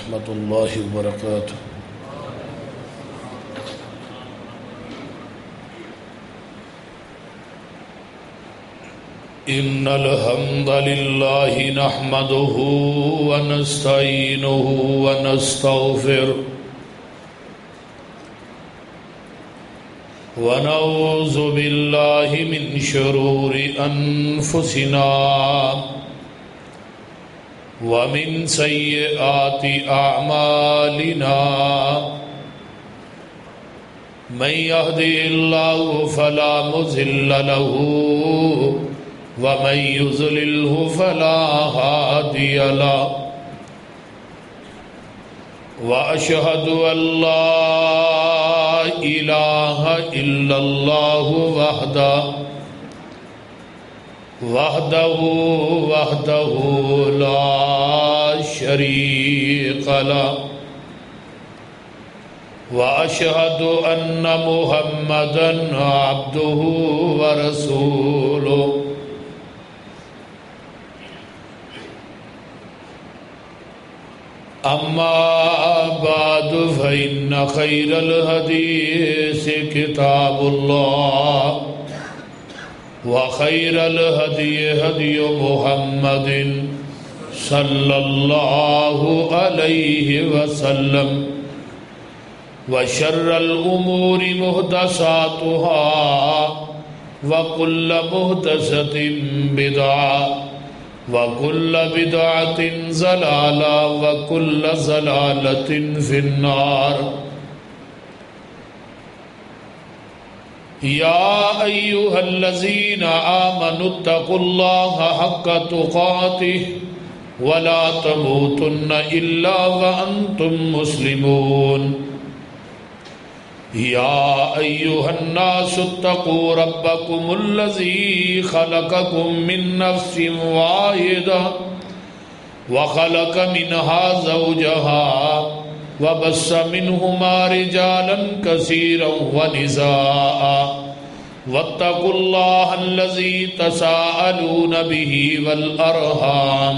ورحمة الله وبركاته. إن الحمد لله نحمده ونستعينه ونستغفره ونعوذ بالله من شرور أنفسنا ومن سيئات أعمالنا من يهده الله فلا مضل له ومن يضلله فلا هادي له وأشهد أن لا إله إلا الله وحده لا شريك له وأشهد أن محمدا عبده ورسوله. أما بعد فإن خير الحديث كتاب الله وخير الهدي هدي محمد صلى الله عليه وسلم وشر الأمور محدثاتها وكل محدثة بدعة وكل بدعة ضلالة وكل ضلالة في النار. يا أيها الذين آمنوا اتقوا الله حق تقاته ولا تموتن إلا وأنتم مسلمون. يا أيها الناس اتقوا ربكم الذي خلقكم من نفس واحدة وخلق منها زوجها وبث منهما رجالا كثيرا ونساء واتقوا الله الذي تساءلون به والأرحام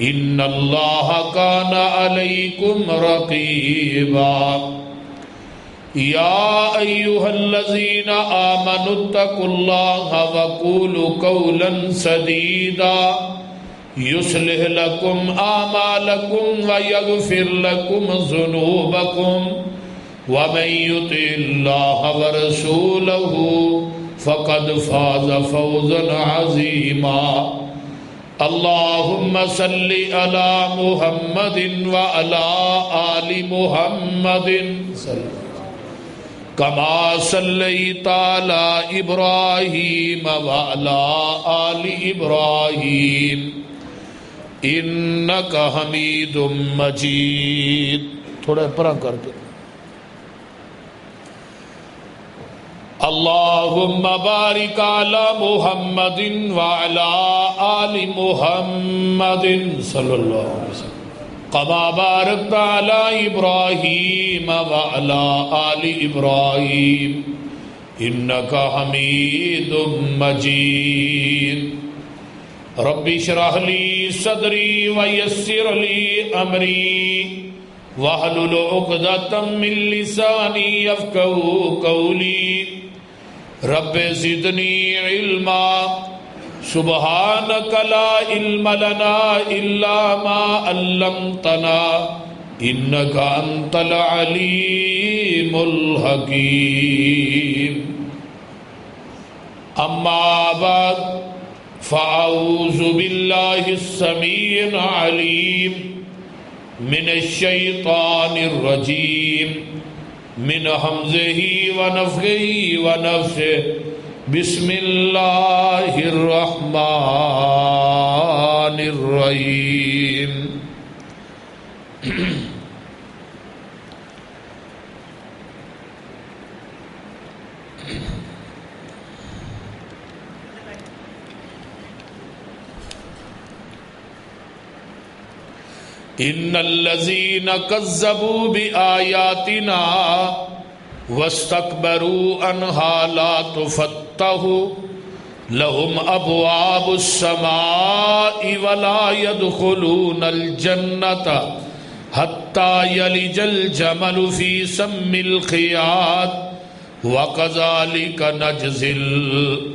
إن الله كان عليكم رقيبا. يا أيها الذين آمنوا اتقوا الله وقولوا قولا سديدا يصلح لكم أعمالكم ويغفر لكم ذنوبكم ومن يطع الله ورسوله فقد فاز فوزا عظيما. اللهم صل على محمد وعلى آل محمد كما صليت على إبراهيم وعلى آل إبراهيم إنك حميد مجيد. تھوڑا پرا کر کے اللهم بارك على محمد وعلى آل محمد صلى الله عليه وسلم كما باركت على إبراهيم وعلى آل إبراهيم إنك حميد مجيد. رب اشرح لي صدري ويسر لي أمري واحلل عقدة من لساني يفقهوا قولي. رب زدني علما سبحانك لا علم لنا إلا ما علمتنا إنك أنت العليم الحكيم. أما بعد فأعوذ بالله السميع العليم من الشيطان الرجيم من همزه ونفخه ونفثه. بسم الله الرحمن الرحيم. ان الذين كذبوا بآياتنا واستكبروا عنها لا تفتح لهم ابواب السماء ولا يدخلون الجنة حتی یلج الجمل فی سم الخیاط وَكَذَلِكَ نَجْزِي الْمُجْرِمِينَ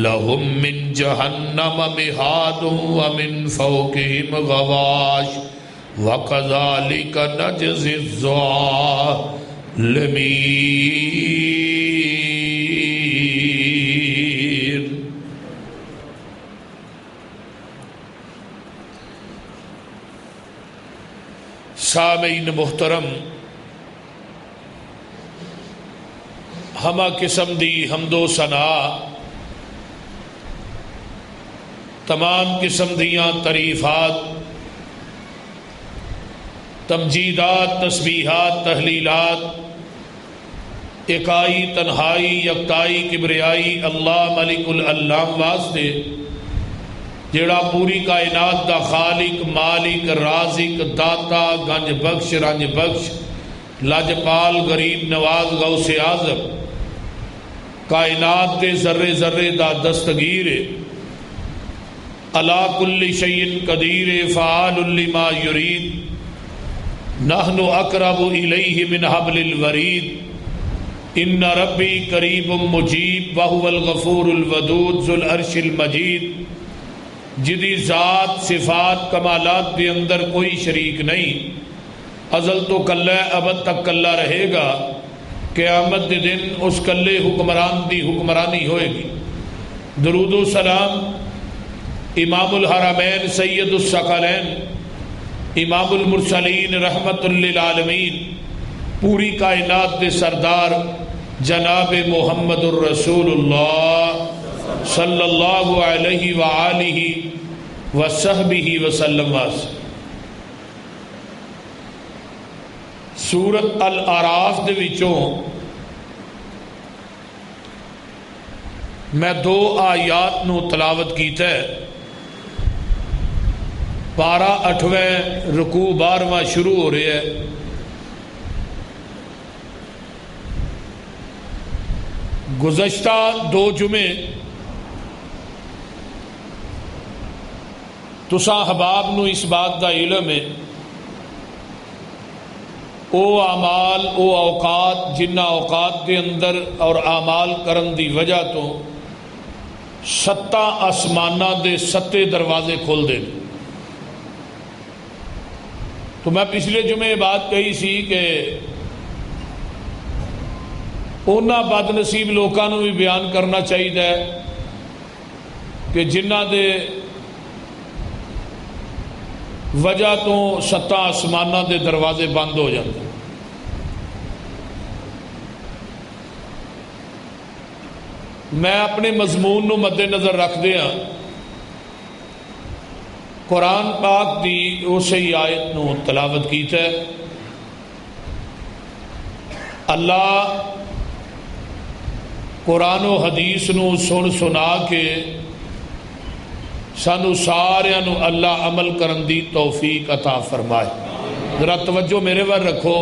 لَهُم مِّن جَهَنَّمَ مِهَادٌ وَمِن فَوْقِهِمْ غَوَاشٍ وَكَذَلِكَ نَجْزِي الظَّالِمِينَ۔ سامعین محترم، ہمہ قسم دی حمد و ثنا، تمام قسم دیاں تعریفات، تمجیدات، تسبیحات، تحلیلات اکائی تنہائی یکتائی کبریائی اللہ ملک العلام واسطے جیڑا پوری کائنات دا خالق، مالک، رازق، داتا، گنج بخش، رنج بخش، لاجپال، غریب نواز، غوث اعظم، کائنات دے ذرے ذرے دا دستگیر، علی کل شیء قدیر، فعال لما یرید، نحن اقرب الیہ من حبل الورید، ان ربی قریب مجیب وہو الغفور الودود ذو العرش المجید، جدی ذات صفات کمالات دے اندر کوئی شریک نہیں، ازل تو کلہ ابد تک کلہ رہے گا، قیامت دے دن اس کلے حکمران دی حکمرانی ہوئے گی۔ درود و سلام امام الحرمین سید الثقلین امام المرسلین رحمت للعالمین پوری کائنات دے سردار جناب محمد الرسول اللہ صلی اللہ علیہ وآلہ وصحبہ وسلم واسطے۔ سورت الاعراف دے وچوں میں 2 آیات نو تلاوت کیتا ہے، پارہ 8ویں رکوع 12واں شروع ہو رہے ہے۔ گزشتہ 2 جمعے تساں احباب نو اس بات دا علم ہے او اعمال او اوقات جنہ اوقات دے اندر اور اعمال کرن دی وجہ تو 7 آسمانہ دے 7 دروازے کھول دے۔ تو میں پچھلے جمعے بات کہی سی کہ اونا بد نصیب لوکاں نو بھی بیان کرنا چاہیے کہ جنہ دے وجہ تو 7 آسمانہ دے دروازے بند ہو جاتے۔ میں اپنے مضمون نو مد نظر رکھ دیا قرآن پاک دی اسی آیت نو تلاوت کیتا ہے۔ اللہ قرآن و حدیث نو سن سنا کے سانو ساریاں نو اللہ عمل کرن دی توفیق عطا فرمائے۔ ذرا توجہ میرے ور رکھو،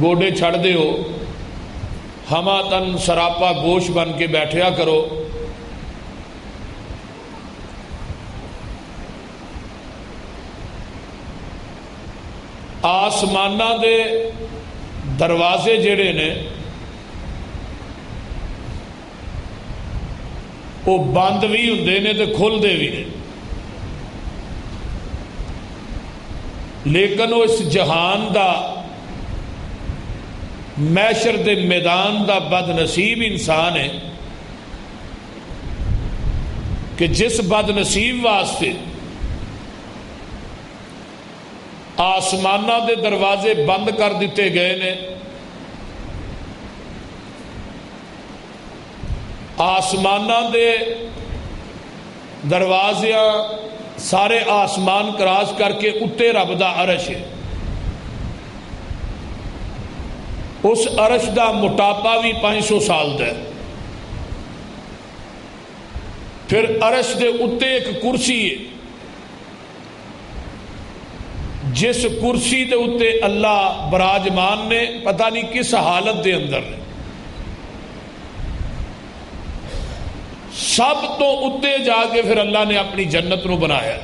گوڈے چھڑ دیو، ہما تن سراپا گوشت بن کے بیٹھیا کرو۔ آسمانہ دے دروازے جڑے نے وہ بند بھی ہوندے نے تے کھلدے بھی نے، لیکن وہ اس جہان دا محشر دے میدان دا بد نصیب انسان ہے کہ جس بد نصیب واسطے آسمانہ دے دروازے بند کر دیتے گئے نے، آسمانہ دے دروازے سارے آسمان کراس کر کے اتے رب دا عرش ہے، اس عرش دا موٹاپا بھی 500 سال دا ہے۔ پھر عرش دے اتے ایک کرسی ہے، جس کرسی دے اتے اللہ براجمان نے پتہ نہیں کس حالت دے اندر نے، سب تو اتنے جا کے پھر اللہ نے اپنی جنت نو بنایا.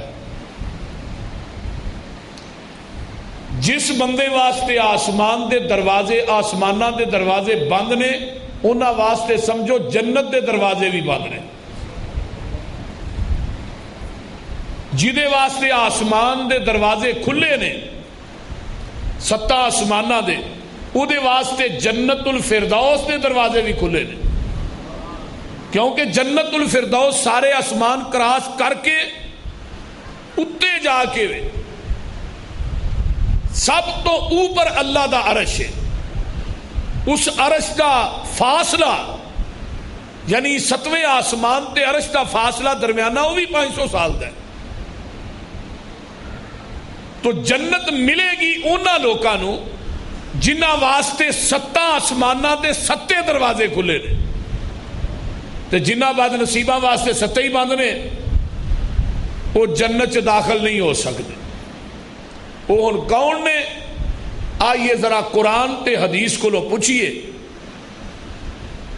جس بندے واسطے آسمان دے دروازے آسمانہ دے دروازے بند نے انہاں واسطے سمجھو جنت دے دروازے بھی بند نے. جدے واسطے آسمان دے دروازے کھلے نے 7 آسمانہ دے او دے واسطے جنت الفردوس دے دروازے بھی کھلے نے. کیونکہ جنت الفردوس سارے آسمان کراس کر کے اتے جا کے سب تو اوپر اللہ دا عرش ہے. اس عرش دا فاصلہ یعنی 7ویں آسمان تے عرش دا فاصلہ درمیانہ وہ بھی 500 سال دا ہے. تو جنت ملے گی انہاں لوکاں نو جنہاں واسطے 7 آسماناں تے 7 دروازے کھلے نے تے جنہاں بعد نصیباں واسطے 7 ہی بند نے وہ جنت چ داخل نہیں ہو سکتے. وہ ہن کون نے؟ آئیے ذرا قرآن تے حدیث کو لو پوچھئے.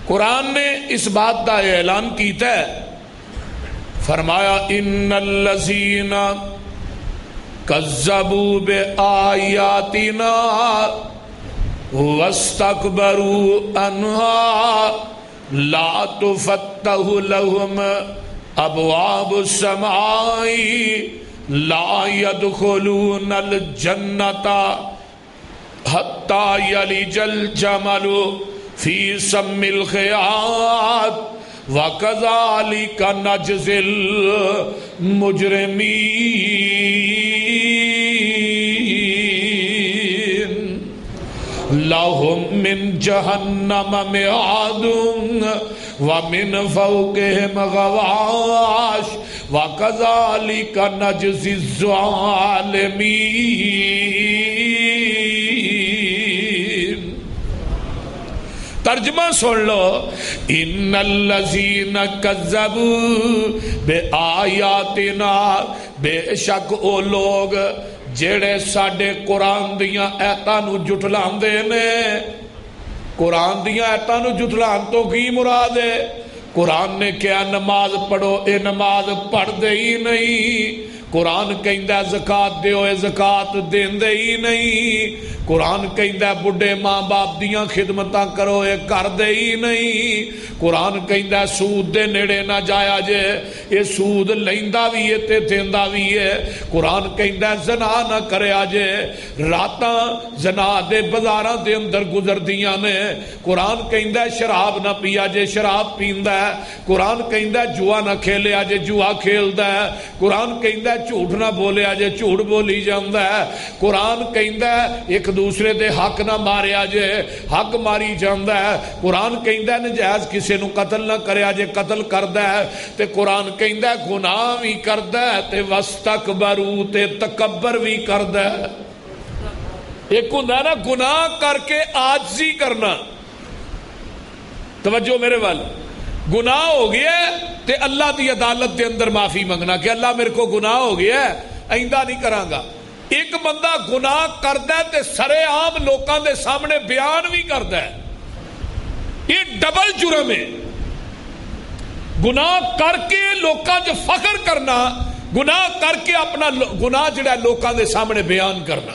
قرآن نے اس بات کا اعلان کیتا ہے، فرمایا ان الذین کذبوا بآیاتنا واستکبروا عنہا لا تفتح لهم ابواب السماء لا يدخلون الجنة حتى يلج الجمل في سم الخياط وكذلك نجزي المجرمين لهم من جهنم مهاد ومن فوقهم غواش وكذلك نجزي الظالمين. ترجمہ سن لو، ان الذین کذبوا بآیاتنا، بے شک او لوگ جڑے ساڈے قرآن دیاں آیاتاں نو جھٹلاندے نے. قرآن دیاں آیاتاں نو جھٹلان تو کی مراد ہے؟ قرآن نے کیا نماز پڑھو، اے نماز پڑھ دے ہی نہیں. قرآن کہندا زکات دیو، اے زکات دیندے ہی نہیں. قرآن کہندا بڈھے ماں باپ دیاں خدمتاں کرو، اے کر دے ہی نہیں. قرآن کہندا سود دے نیڑے نہ جایا جے، اے سود لیندا بھی ہے تے دیندا بھی ہے. قرآن کہندا زنا نہ کریا جے، راتاں زنا دے بازاراں دے اندر گزردیاں نے. قرآن کہندا شراب نہ پیا جے، شراب پیندا ہے. قرآن کہندا جوا نہ کھیلیا جے، جوا کھیلدا ہے. قرآن کہندا جھوٹ نہ بولیا جے، جھوٹ بولی جاندا ہے. قرآن کہندا ایک دوسرے دے حق نہ ماریا جے، حق ماری جاندا ہے. قرآن کہندا نجائز کسے نو قتل نہ کریا جے، قتل کردا ہے. تے قرآن کہندا گناہ بھی کردا ہے تے واستکبروا تے تکبر بھی کردا ہے. ایک ہوندا نا گناہ کر کے عاجزی کرنا. توجہ میرے وال، گناہ ہو گیا تے اللہ دی عدالت دے اندر معافی منگنا کہ اللہ میرے کو گناہ ہو گیا ہے، آئندہ نہیں کراں گا. ایک بندہ گناہ کردا ہے تے سرے عام لوکاں دے سامنے بیان بھی کردا ہے، یہ ڈبل جرم ہے. گناہ کر کے لوکاں جو فخر کرنا، گناہ کر کے اپنا گناہ جڑا ہے لوکاں دے سامنے بیان کرنا.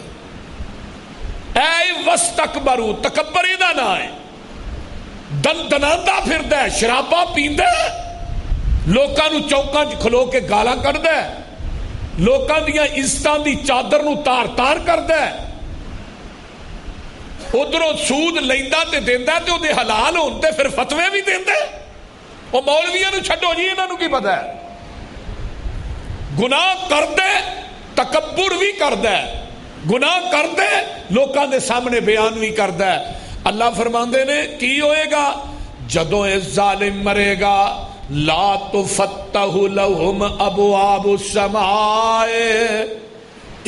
اے واستکبروا، تکبر دا نہ ہے. دناندا پھردا ہے، شراباں پیندا ہے، لوکاں نو چوکاں چ کھلو کے گالاں کڈدا ہے، لوکاں دیاں عزتاں دی چادر نو تار تار کردا ہے. ادھروں سود لیندا تے دیندا تے او دے حلال ہون تے پھر فتوے بھی دیندا ہے. او مولویاں نو چھڈو جی، انہاں نو کی پتہ ہے. گناہ کردے تکبر بھی کردا ہے، گناہ کردے لوکاں دے سامنے بیان بھی کردا ہے. اللہ فرماندے نے کی ہوئے گا جدوں اے ظالم مرے گا، لا تفتح لہم ابواب السماء،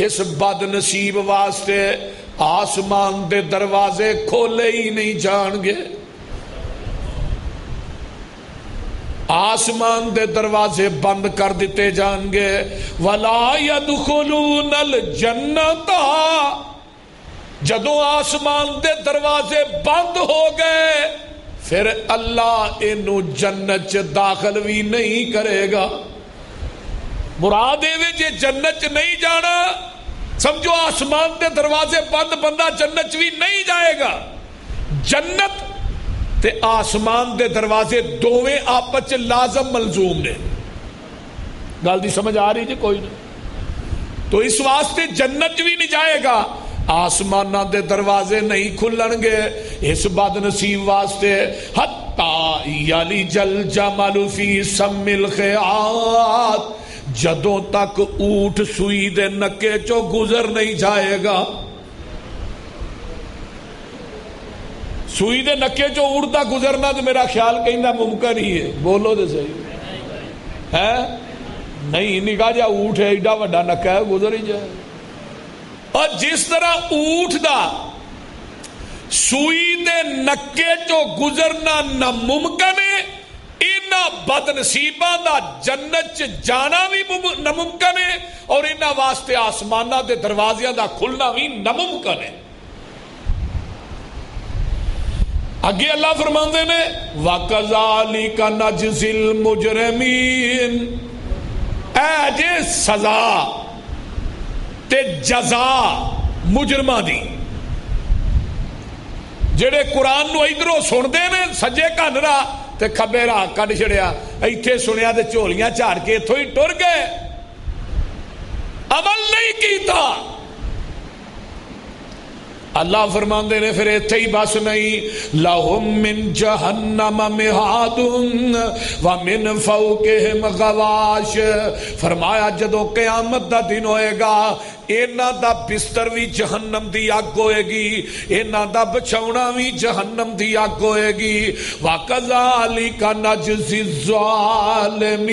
اس بد نصیب واسطے آسمان دے دروازے کھولے ہی نہیں جان گے. آسمان دے دروازے بند کر دیتے جان گے. ولا يدخلون الجنۃ، جدوں آسمان دے دروازے بند ہو گئے پھر اللہ اینو جنت چ داخل بھی نہیں کرے گا۔ مراد اے جے جنت چ نہیں جانا سمجھو آسمان دے دروازے بند، بندہ جنت بھی نہیں جائے گا۔ جنت تے آسمان دے دروازے دوویں آپس چ لازم ملزوم نے۔ گل دی سمجھ آ رہی جی کوئی نہیں؟ تو اس واسطے جنت بھی نہیں جائے گا، آسمانہ دے دروازے نہیں کھلن گے اس بد نصیب واسطے۔ حتی یلج الجمل فی سم الخیاط، جدوں تک اونٹ سوئی دے نکے چو گزر نہیں جائے گا۔ سوئی دے نکے چو اونٹ دا گزرنا تو میرا خیال کہیں ممکن ہی ہے، بولو دے صحیح ہے نہیں؟ نکاح جا اونٹ ہے ایڈا وڈا نکا ہے، گزر ہی جائے۔ اور جس طرح اونٹ دا سوئی دے نکے چو گزرنا ناممکن ہے، انہاں بد نصیباں دا جنت چ جانا بھی ناممکن ہے، اور انہاں واسطے آسمانہ دے دروازیاں دا کھلنا بھی ناممکن ہے۔ اگے اللہ فرماندے نے وَكَذَلِكَ نَجْزِي الْمُجْرِمِينَ، اے جے سزا تے جزا مجرمہ دی۔ جڑے قرآن نو ادھروں سن دے نے سجے کن راہ تے کھبے راہ کڈ چھڑیا، ایتھے سنیا تے جھولیاں جھاڑ کے اتھوں ہی ٹر گئے، عمل نہیں کیتا۔ اللہ فرماندے نے پھر ایتھے ہی بس نہیں، لَهُم مِّن جَهَنَّمَ مِہَادٌ وَمِن فَوْقِهِمْ غَوَاشٍ، فرمایا جدو قیامت دا دن ہوئے گا اینا دا بستر بھی جہنم دی آگ ہوئے گی، اینا دا بچھونا بھی جہنم دی آگ ہوئے گی۔ وَكَذَلِكَ نَجْزِي الظَّالِمِينَ،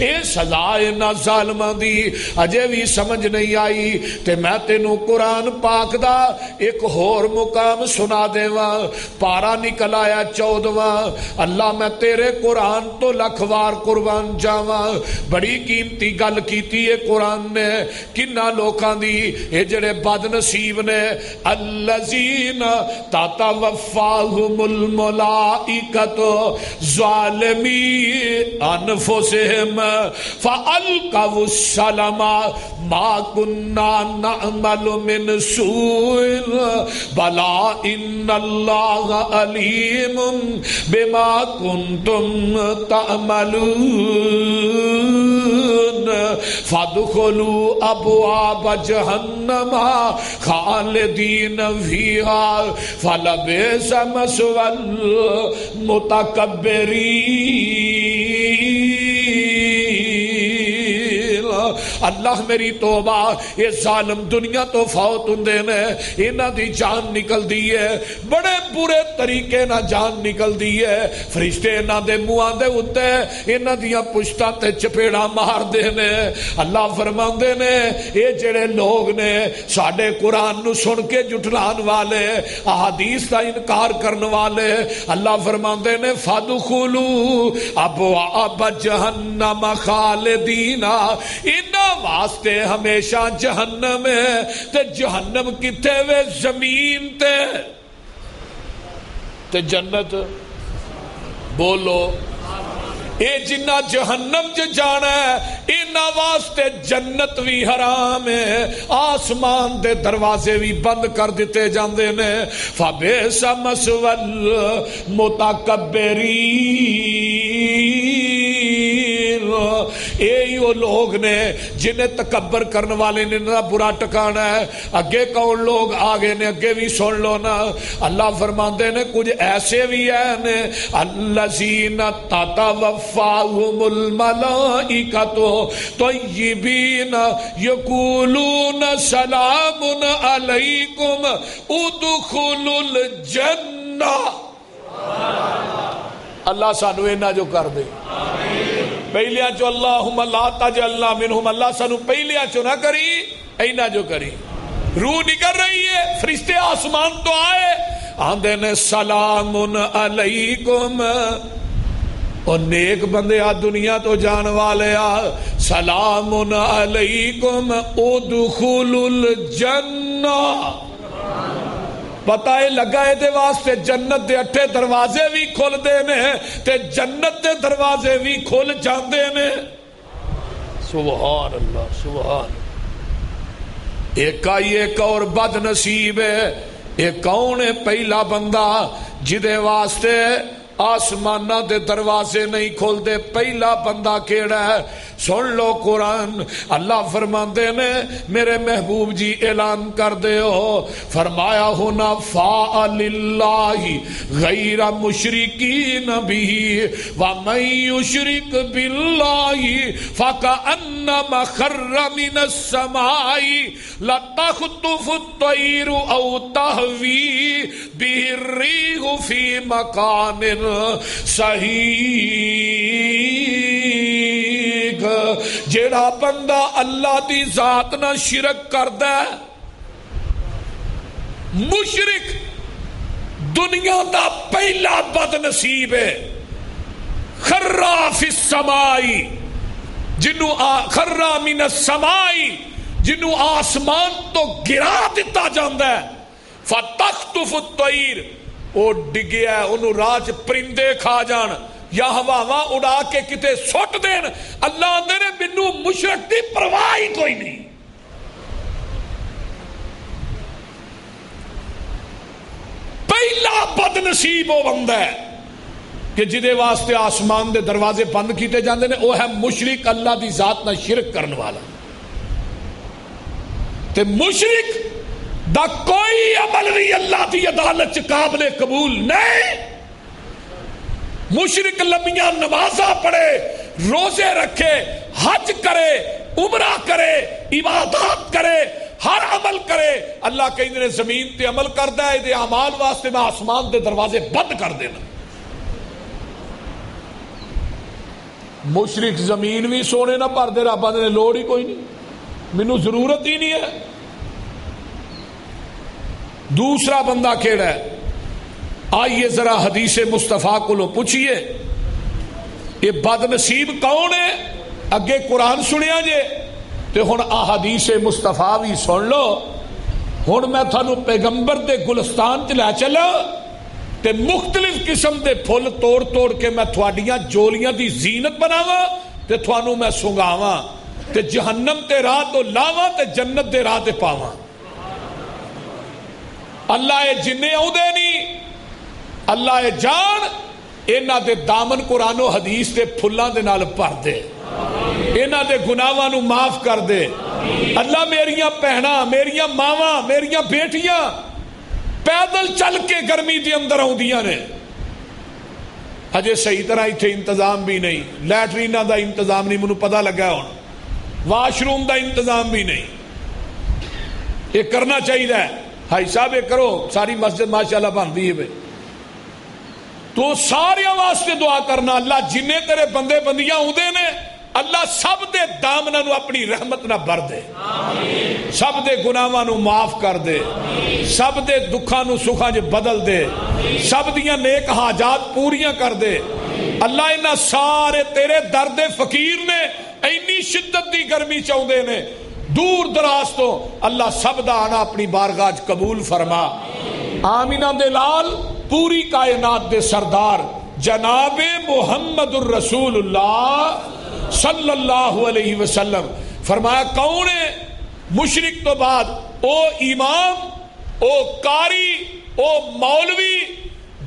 اے سزائے نہ ظالمہ دی اجے بھی سمجھ نہیں آئی تے میں تینوں قرآن پاک دا ایک ہور مقام سنا دے واں، پارا نکل آیا 14واں۔ اللہ میں تیرے قرآن تو لکھوار قربان جاواں، بڑی قیمتی گل کیتی ہے قرآن نے کنہ لوکاں دی، اے جڑے بد نصیب نے، الذین تتوفاہم الملائکۃ ظالمی انفسہم فألقوا السلم ما كنا نعمل من سوء بلا ان اللہ علیم بما کنتم تعملون فادخلوا ابواب جہنم خالدین فیہا فلبئس مثوى المتکبرین۔ اللہ میری توبہ، یہ ظالم دنیا تو فوت ہوندے نے، انہاں دی جان نکل دی ہے، بڑے برے طریقے نہ جان نکل دی ہے، فرشتے انہاں دے منہاں دے اوتے انہاں دیاں پشتاں تے چپیڑا مار دے نے۔ اللہ فرماندے نے اے جڑے لوگ نے ساڈے قرآن نو سن کے جھٹلان والے، احادیث دا انکار کرن والے، اللہ فرماندے نے فادخلوا ابواب جہنم خالدین، انہاں واسطے ہمیشہ جہنم ہے۔ تے جہنم کتے وے؟ زمین تے جنت بولو، اے جنہ جہنم چ جانا ہے انہاں واسطے جنت بھی حرام ہے، آسمان دے دروازے بھی بند کر دیتے جاندے نے۔ فبئس مثوى المتکبرین، یہی وہ لوگ نے جنہیں تکبر کرنے والے نے نہ برا ٹکانا ہے۔ اگے کون لوگ آگے نے، اگے بھی سن لو نا۔ اللہ فرماندے نے کچھ ایسے بھی ہیں الذین تتوفاہم الملائکۃ طیبین یقولون سلام علیکم ادخلوا الجنہ۔ اللہ سانو اینا جو کر دے پہلیاں چو اللہم لا تجعلنا منہم، اللہ سانو پہلیاں چو نہ کری اینا جو کری۔ روح نکل رہی ہے، فرشتے آسمان تو آئے آندے نے سلام علیکم، اور نیک بندے آ دنیا تو جان والے آ سلام علیکم ادخلوا الجنہ۔ پتہ ہے لگا دے واسطے جنت دے 8 دروازے بھی کھل دے نے تے جنت دے دروازے بھی کھل جاندے نے. سبحان اللہ سبحان. ایک اور بد نصیب ہے. ایک کون ہے؟ پہلا بندہ جدے واسطے آسمانہ دے دروازے نہیں کھول دے. پہلا بندہ کیڑا ہے؟ سن لو قرآن. اللہ فرماندے نے میرے محبوب جی اعلان کر دے ہو فرمایا ہونا فَاعَلِ اللَّهِ غَيْرَ مُشْرِكِينَ بِهِ وَمَن يُشْرِكْ بِاللَّهِ فَكَأَنَّمَا خَرَّ مِنَ السَّمَاءِ لَتَخْطُفُ الطَّيْرُ أَوْ تَهْوِي بِهِ الرِّيحُ فِي مَكَانٍ صحیح. جیڑا بندہ اللہ دی ذات نہ شرک کردا ہے مشرک دنیا دا پہلا بد نصیب ہے. خرّا فی السماء جنوں خرّا من السماء جنوں آسمان تو گرا دتا جاندا ہے. فتخطف الطیر وہ ڈگیا ہے انہوں راج پرندے کھا جان یا ہواواں اڑا کے کتے سٹ دین. اللہ اندر نے منو مشرک دی پرواہ ہی کوئی نہیں. پہلا بد نصیب وہ بندہ ہے کہ جدے واسطے آسمان دے دروازے بند کیتے جاندے نے وہ ہے مشرک اللہ دی ذات نہ شرک کرنے والا. تے مشرک دا کوئی عمل بھی اللہ دی عدالت چ قابل قبول نہیں. مشرک لمبیاں نمازاں پڑھے روزے رکھے حج کرے عمرہ کرے عبادات کرے ہر عمل کرے اللہ کہیں زمین تے عمل کردا ہے دے اعمال واسطے میں آسمان دے دروازے بند کر دینا. مشرک زمین بھی سونے نہ بھر دے رب نے لوڑ ہی کوئی نہیں مینوں ضرورت ہی نہیں ہے. دوسرا بندہ کیڑا ہے؟ آئیے ذرا حدیث مصطفیٰ کو لو پوچھئے یہ بد نصیب کون ہے؟ اگے قرآن سنیا جے تے ہن حدیث مصطفیٰ بھی سن لو. ہن میں تھانو پیغمبر دے گلستان چ لے چلا تے مختلف قسم دے پھل توڑ توڑ کے میں تھوڑیاں جولیاں دی زینت بناواں تے تھانو میں سنگاواں تے جہنم تے راہ تو لاواں تے جنت دے راہ تے پاواں. اللہ اے جنیں آؤندے نہیں اللہ اے جان انہاں دے دامن قرآن و حدیث دے پھلاں دے نال بھر دے انہاں دے گناہاں نو معاف کر دے. اللہ میریاں بہناں میریاں ماواں میریاں بیٹیاں پیدل چل کے گرمی دے اندر آؤندیاں نے اجے صحیح طرح ایتھے انتظام بھی نہیں لیٹریناں دا انتظام نہیں مینوں پتہ لگا ہن واش روم دا انتظام بھی نہیں. یہ کرنا چاہیے بھائی صاحب یہ کرو ساری مسجد ماشاءاللہ بندی ہے بھائی تو سارے واسطے دعا کرنا اللہ جنہیں تیرے بندے بندیاں ہوندے نے اللہ سب دے دامناں نو اپنی رحمت نہ بھر دے سب دے گناہاں نو معاف کر دے سب دے دکھاں نو سکھاں جو بدل دے سب دیاں نیک حاجات پوریاں کر دے. اللہ انہاں سارے تیرے درد فقیر نے اینی شدت دی گرمی چاہندے نے دور دراز تو اللہ سب دا آنا اپنی بارگاہ قبول فرما. آمینہ دے لال پوری کائنات دے سردار جناب محمد الرسول اللہ صلی اللہ علیہ وسلم فرمایا کون ہے مشرک تو بعد او امام او قاری او مولوی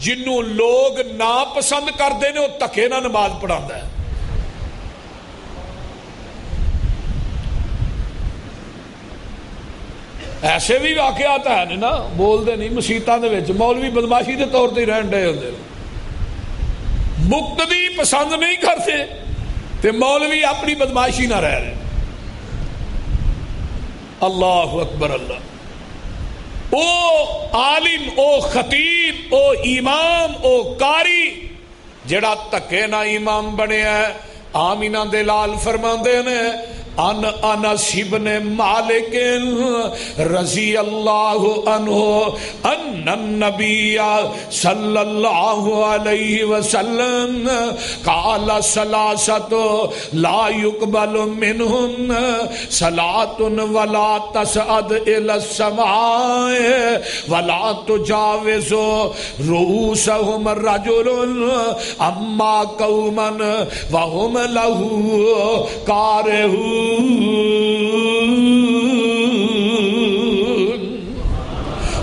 جنوں لوگ ناپسند کر دینے او تکے نہ نماز پڑھاندا ہے. ایسے بھی واقعات ہیں نا بول دے نہیں مسیتاں دے وچ مولوی بدماشی دے طور تے رہن ڈے ہوندے مقتدی پسند نہیں کرتے تے مولوی اپنی بدماشی نہ رہ رہے. اللہ اکبر اللہ. او عالم او خطیب او امام او قاری جڑا تکے نہ امام بنے ہے آمینہ دے لال فرماندے نے ان انس بن مالک رضی اللہ عنہ ان النبی صلی اللہ علیہ وسلم قال ثلاثۃ لا يقبل منہن صلاۃ ولا تصعد الى السماء ولا تجاوز رؤوسهم رجل اما قوما وهم له کارہون.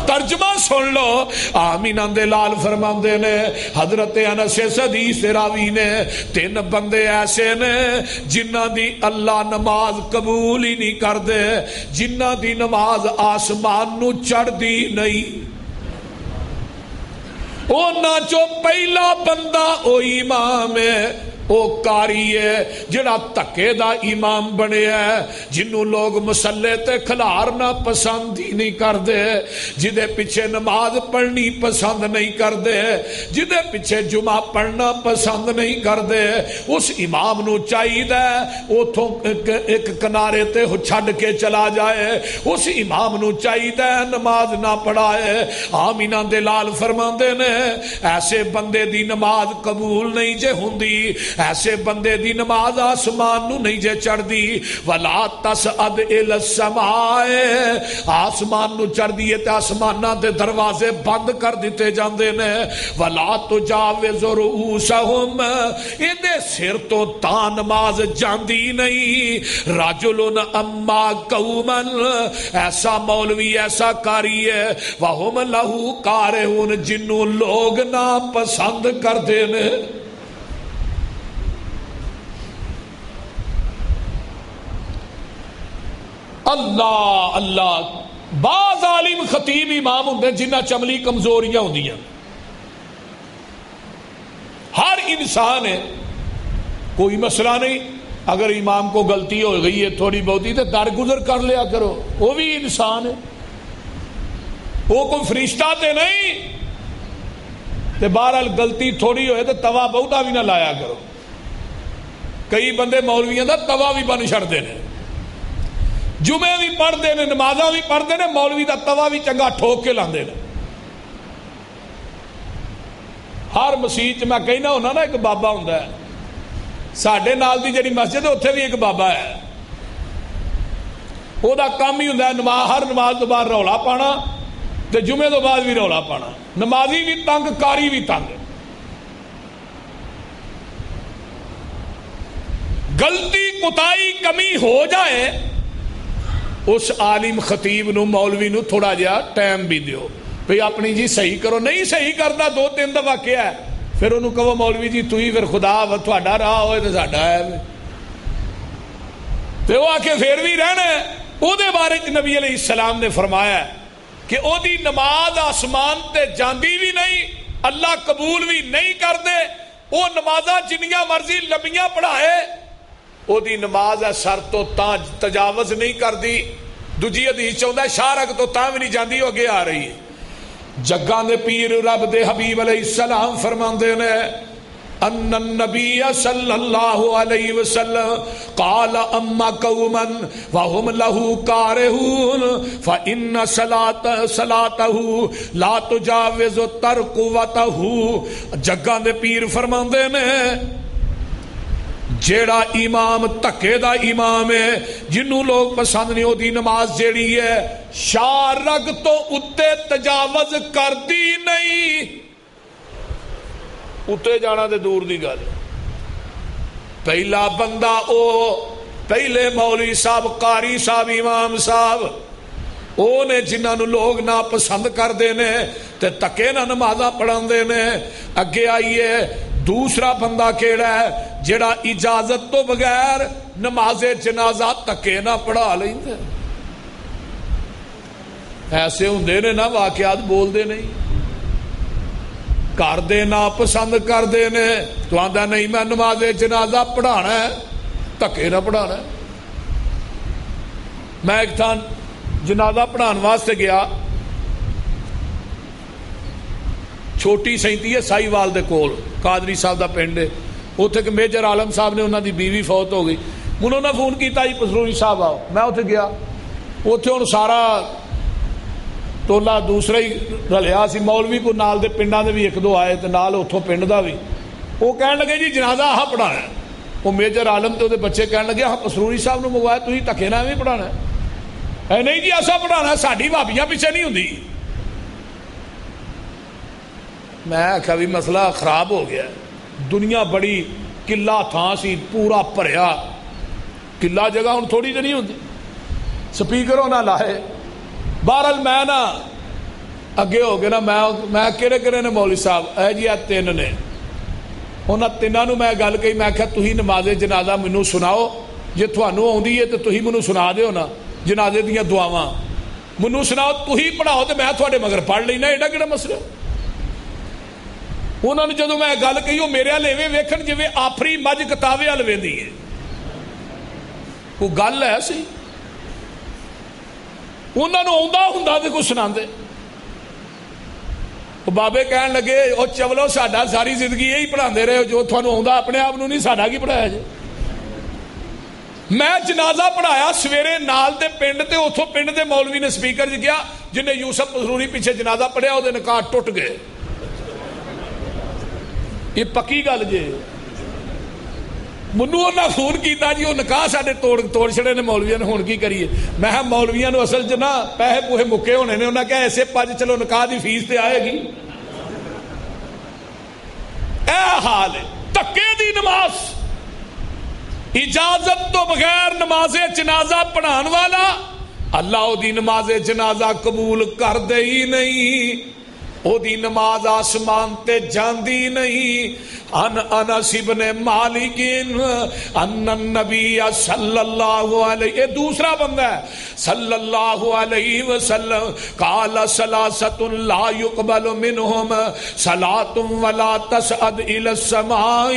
ترجمہ سن لو. آمینہ دے لال فرماندے نے حضرت انس حدیث راوی نے 3 بندے ایسے نے جنہ دی اللہ نماز قبول ہی نہیں کر دے، جنہ دی نماز آسمان نو چڑھ دی نہیں. اونا چو پہلا بندہ او امام ہے، او کاری ہے جڑا تکے دا امام بنے ہے، جنہوں لوگ مسلے تے کھلارنا پسند ہی نہیں کر دے، جدے پیچھے نماز پڑھنی پسند نہیں کر دے، جدے پیچھے جمعہ پڑھنا پسند نہیں کر دے. اس امام نو چاہیے اوتھوں ایک کنارے تے چھڈ کے چلا جائے. اس امام نو چاہیے نماز نہ پڑھائے. آمینہ دے لال فرماندے نے ایسے بندے دی نماز قبول نہیں جے ہوندی، ایسے بندے دی نماز آسمان نو نہیں جے چڑھ دی. ولا تصعد الى السماء، آسمان نو چڑھ دیے تے آسماناں دے دروازے بند کر دیتے جاندے نے. ولا تجاوز رؤوسهم، ایدے سر تو تا نماز جاندی نہیں. رجل اما قوما، ایسا مولوی ایسا کاری ہے وہم لہو کارہون، جنوں لوگ نہ پسند کردے نے. اللہ اللہ. بعض عالم خطیب امام ہوندے جنہ چملی کمزوریاں ہوندیاں. ہر انسان ہے، کوئی مسئلہ نہیں. اگر امام کو غلطی ہو گئی ہے تھوڑی بہتی تو درگزر کر لیا کرو، وہ بھی انسان ہے، وہ کوئی فرشتہ تے نہیں. تے بہرحال غلطی تھوڑی ہوئے تو توا بہتا بھی نہ لایا کرو. کئی بندے مولویاں دا توا بھی بن چھڑتے ہیں، جمعے بھی پڑھتے ہیں، نمازاں بھی پڑھتے ہیں، مولوی دا توا بھی چنگا ٹھوک کے لاندے ہیں. ہر مسیح میں کہنا ہونا نا ایک بابا ہوندا ہے. ساڈے نال دی جڑی مسجد ہے اتھے بھی ایک بابا ہے. وہ دا کام ہی ہوندا ہے ہر نماز تو بعد رولا پانا تے جمعے تو بعد بھی رولا پانا. نمازی بھی تنگ، کاری بھی تنگ. غلطی کوتاہی کمی ہو جائے اس عالم خطیب نو مولوی نو تھوڑا جہا ٹائم بھی دیو بھئی اپنی جی صحیح کرو. نہیں صحیح کرتا 2-3 دفعہ کیا ہے، پھر انہوں کہو مولوی جی تھی پھر خدا تھوڑا راہ ہوئے تو ساڈا ہے، تو وہ آ کے پھر بھی رہنا ہے. او دے بارے نبی علیہ السلام نے فرمایا کہ او دی نماز آسمان تے جاندی بھی نہیں، اللہ قبول بھی نہیں کر دے. وہ نمازاں جنیاں مرضی لمبیاں پڑھائے، او دی نماز ہے سر تو تاں تجاوز نہیں کر دی. دوجی حدیث چاہتا ہے شارک تو تاں بھی نہیں جاندی، وہ اگے آ رہی ہے. جگاں دے پیر رب دے حبیب علیہ السلام فرماندے نے ان النبی صلی اللہ علیہ وسلم قال اما قوما وهم له کارہون فإن صلاته لا تجاوز ترقوته. جگاں دے پیر فرماندے نے جیڑا امام تکے دا امام ہے جنہوں لوگ پسند نہیں ہوتی نماز جیڑی ہے شارگ تو اتے تجاوز کرتی نہیں. اتے جانا دے دور دی گل. پہلا بندہ او پہلے مولوی صاحب، قاری صاحب، امام صاحب او نے جنہاں نو لوگ نہ پسند کر دینے تے تکے نہ نمازاں پڑھان دینے. اگے آئیے دوسرا بندہ کیڑا ہے جڑا اجازت تو بغیر نماز جنازہ تکے نہ پڑھا لیندے. ایسے ہوندے نے نا واقعات بول دے نہیں، کر دے نا پسند کر دے نے تو آندا نہیں میں نماز جنازہ پڑھانا ہے، تکے نہ پڑھانا ہے. میں ایک تھان جنازہ پڑھان واسطے گیا، چھوٹی سینتی ہے سائی وال دے کول، قادری صاحب دا پنڈ ہے. اتنے کہ میجر عالم صاحب نے انہوں دی بیوی فوت ہو گئی. منوں نے فون کیتا جی پسرونی صاحب آؤ، میں اتنے گیا، اتنے ہوں سارا ٹولا دوسرا ہی رلیا سی، مولوی کو نال دے پنڈاں دے بھی ایک دو آئے تے نال اتوں پنڈ دا بھی، وہ کہن لگے جی جنازہ آہ پڑھانا ہے، وہ میجر عالم تے بچے کہن لگے ہاں پسرونی صاحب نے منگوایا تھی دھکے نال بھی پڑھانا ہے، نہیں جی ایسا پڑھانا ہے، ساڈی بھابیاں پیچھے نہیں ہوندی۔ میں آخیا بھی مسئلہ خراب ہو گیا، دنیا بڑی قلعہ تھان سی پورا بھریا، قلعہ جگہ ہوں تھوڑی تو نہیں ہوتی، سپیکروں نہ لائے۔ بہرحال میں نا اگے ہو گیا نا، میں کہڑے نے مولوی صاحب اے جی آ تین نے، انہاں تینوں نو میں گل کہی، میں آخیا تھی نماز جنازہ مینوں سناؤ، جے تھانوں آؤندی ہے تو تھی مینوں سنا دیو نا، جنازے دیاں دعاواں مینوں سناؤ، تھی پڑھاؤ تو میں تھوڑے مگر پڑھ لینا، ایڈا کہڑا مسئلہ۔ انہوں نے جدو میں گل کہی وہ میرے والے ویکھن جی آفری مجھ کتابے وال ویندی ہے، وہ گل ہے سی، انہوں نے آਉਂਦਾ ਹੁੰਦਾ تے کچھ سناندے۔ وہ بابے کہن لگے او چولو ساڈا ساری زندگی یہی پڑھاندے رہے، جو تھانوں آਉਂਦਾ اپنے آپ نوں نہیں، ساڈا کی پڑھایا جی۔ میں جنازہ پڑھایا سویرے نال دے پنڈ تے، اتھوں پنڈ دے مولوی نے سپیکر جی کیا جن نے یوسف پسرونی پیچھے جنازہ پڑھیا وہ نکاح ٹوٹ گئے، یہ پکی گل جی۔ منوں انہاں فون کیتا جی وہ نکاح ساڈے توڑ چھڑے نے مولویاں نے، ہن کی کریے؟ میں کہا مولویاں نو اصل چ نا پیسے پوہے مکے ہونے نے، انہاں کہا ایسے پج چلو نکاح دی فیس تے آئے گی۔ اے حال ہے تکے دی نماز، اجازت تو بغیر نماز جنازہ پڑھان والا اللہ او دی نماز جنازہ قبول کر دے ہی نہیں، او دی نماز آسمان تے جاندی نہیں۔ ان انس بن مالک ان النبی صلی اللہ علیہ، یہ دوسرا بندہ ہے، صلی اللہ علیہ وسلم قال ثلاثۃ لا يقبل منهم صلاۃ ولا تصعد الى السماء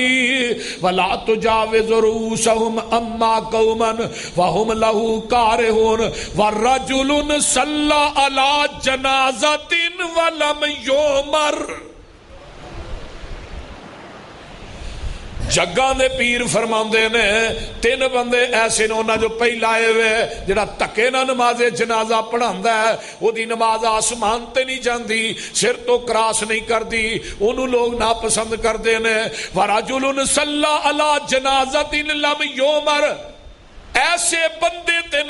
ولا تجاوز رؤوسهم اما قوما وهم له كارهون ورجل صلى على جنازة ولم يؤمر۔ جگاں دے پیر فرماندے نے تین بندے ایسے نے، انہاں جو پہلا آئے ہوئے جڑا تکے نہ نماز جنازہ پڑھاندا ہے، وہ دی نماز آسمان تے نہیں جاندی، سر تو کراس نہیں کردی، انہوں لوگ ناپسند کردے نے۔ وَرَجُلٌ صَلَّى عَلَى جَنَازَةٍ لَمْ يُؤْمَرْ، ایسے بندے تے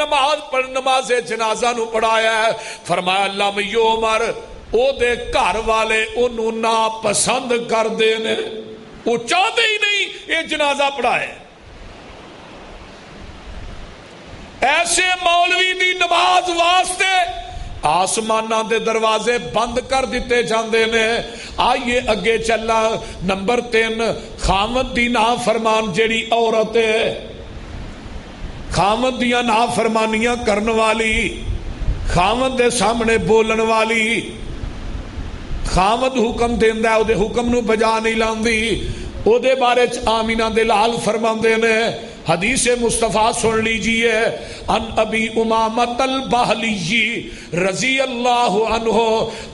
نماز جنازہ نو پڑھایا ہے، فرمایا لم یؤمر، او دے گھر والے انہوں ناپسند کردے نے، وہ چاہتے ہی نہیں یہ جنازہ پڑھائے۔ ایسے مولوی دی نماز واسطے آسمانہ دے دروازے بند کر دیتے جاندے نے۔ آئیے اگے چلا، نمبر 3 خامد دی نافرمان جیڑی عورت ہے، خامد دیاں نافرمانیاں کرن والی، خامد دے سامنے بولن والی، خامد حکم دیندا ہے او دے حکم نو بجا نہیں لاندی، او دے بارے آمینہ دلال فرماندے نے۔ حدیث مصطفیٰ سن لیجئے، ان ابی امامۃ البہلی رضی اللہ عنہ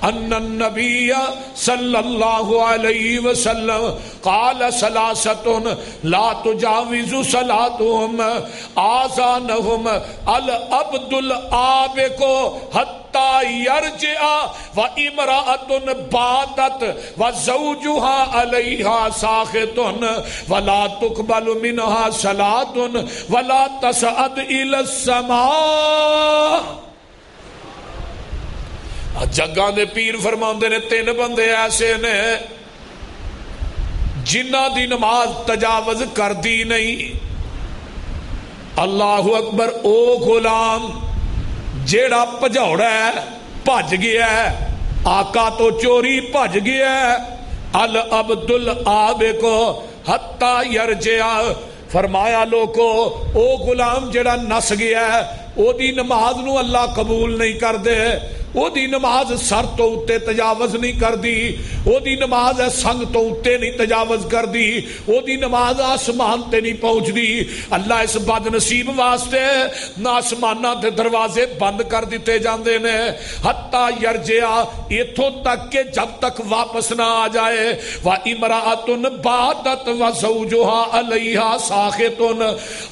ان النبی صلی اللہ علیہ وسلم قال ثلاثۃ لا تجاوز صلاتهم آذانهم العبد العابق حتی یرجع وامرأة باتت وزوجها علیہا ساخط ولا تقبل منها صلاۃ ولا تصعد الى السماء۔ جگاں دے پیر فرماندے نے 3 بندے ایسے نے جنہ دی نماز تجاوز کر دی نہیں۔ اللہ اکبر، او غلام جیڑا پجوڑا ہے بھج گیا ہے، آقا تو چوری بھج گیا ہے، العبد العابق حتی یرجع، فرمایا لوگو او غلام جڑا نس گیا ہے او دی نماز نو اللہ قبول نہیں کر دے، او دی نماز سر تو اتے تجاوز نہیں کر دی، او دی نماز سنگ تو اتے نہیں تجاوز کر دی، او دی نماز آسمان تے نہیں پہنچ دی۔ اللہ اس بد نصیب واسطے نہ آسمانہ دے دروازے بند کر دیتے جاندے نے، حتی یرجع، ایتھوں تک کہ جب تک واپس نہ آ جائے، وَإِمْرَأَةٌ بَاتَتْ وَزَوْجُهَا عَلَيْهَا سَاخِطٌ،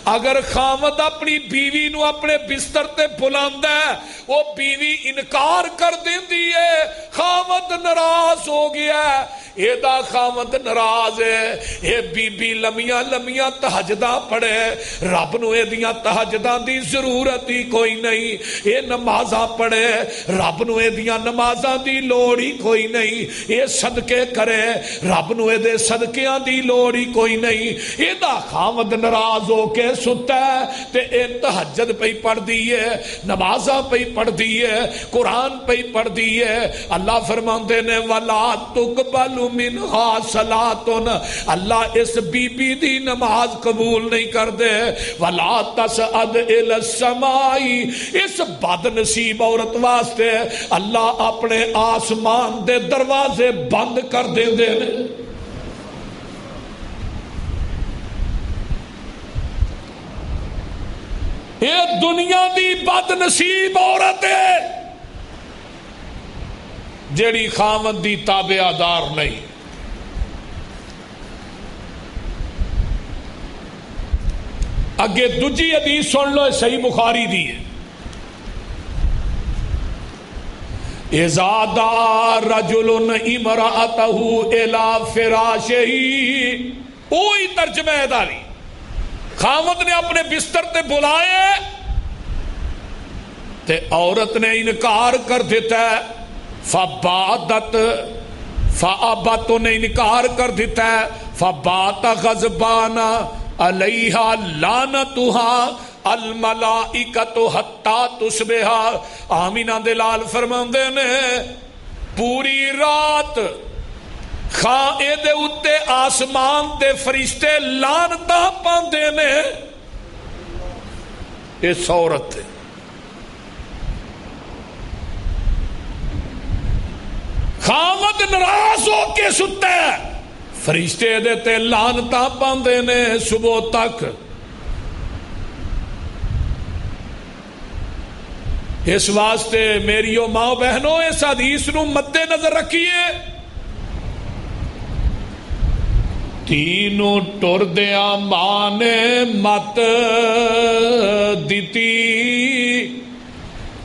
اگر خامد اپنی بیوی نو اپنے بستر تے بلاندا ہے وہ بیوی انکار کر دیندی ہے خامد ناراض ہو گیا ہے ایدا خامد ناراض ہے اے بی بی لمیاں لمیاں تہجداں پڑھے رب نو ایدیاں تہجداں دی ضرورت ہی کوئی نہیں اے نمازاں پڑھے رب نو ایدیاں نمازاں دی لوڑ ہی کوئی نہیں اے صدقے کرے رب نو ایدے صدقیاں دی لوڑ ہی کوئی نہیں ایدا خامد ناراض ہو کے ستا ہے تے اے تہجد پہ پڑھ دیئے نمازاں پہ پڑھ دیئے قرآن پہ پڑھ دیئے اللہ فرماندے نے وَلَا تُقْبَلُ مِنْهَا صَلَاتٌ اللہ اس بی بی دی نماز قبول نہیں کر دے وَلَا تَسْعَدْ إِلَى السَّمَاءِ اس بد نصیب عورت واسطے اللہ اپنے آسمان دے دروازے بند کر دے دے یہ دنیا دی بد نصیب عورت ہے جیڑی خاوند دی تابعدار نہیں اگے دوجی حدیث سن لو صحیح بخاری دی ہے اذا دعا رجل امرأته الى فراشہ وہی ترجمہ ہے داری خاوند نے اپنے بستر تے بلائے تے عورت نے انکار کر دیتا ہے فبادت فابت نے انکار کر دیتا ہے فبات غضبان علیہا لعنتہا الملائکۃ حتی تصبح آمینہ دلال فرماندے نے پوری رات خاں اے دے اتے آسمان دے فرشتے لعنتاں پاندے نے اس عورت خامد ناراض ہو کے ستا ہے فرشتے دے تے لعنتاں پاندے نے صبح تک اس واسطے میریو ماں بہنوں اس حدیث نو مد نظر رکھیے تینوں ٹر دیا ماں نے مت دیتی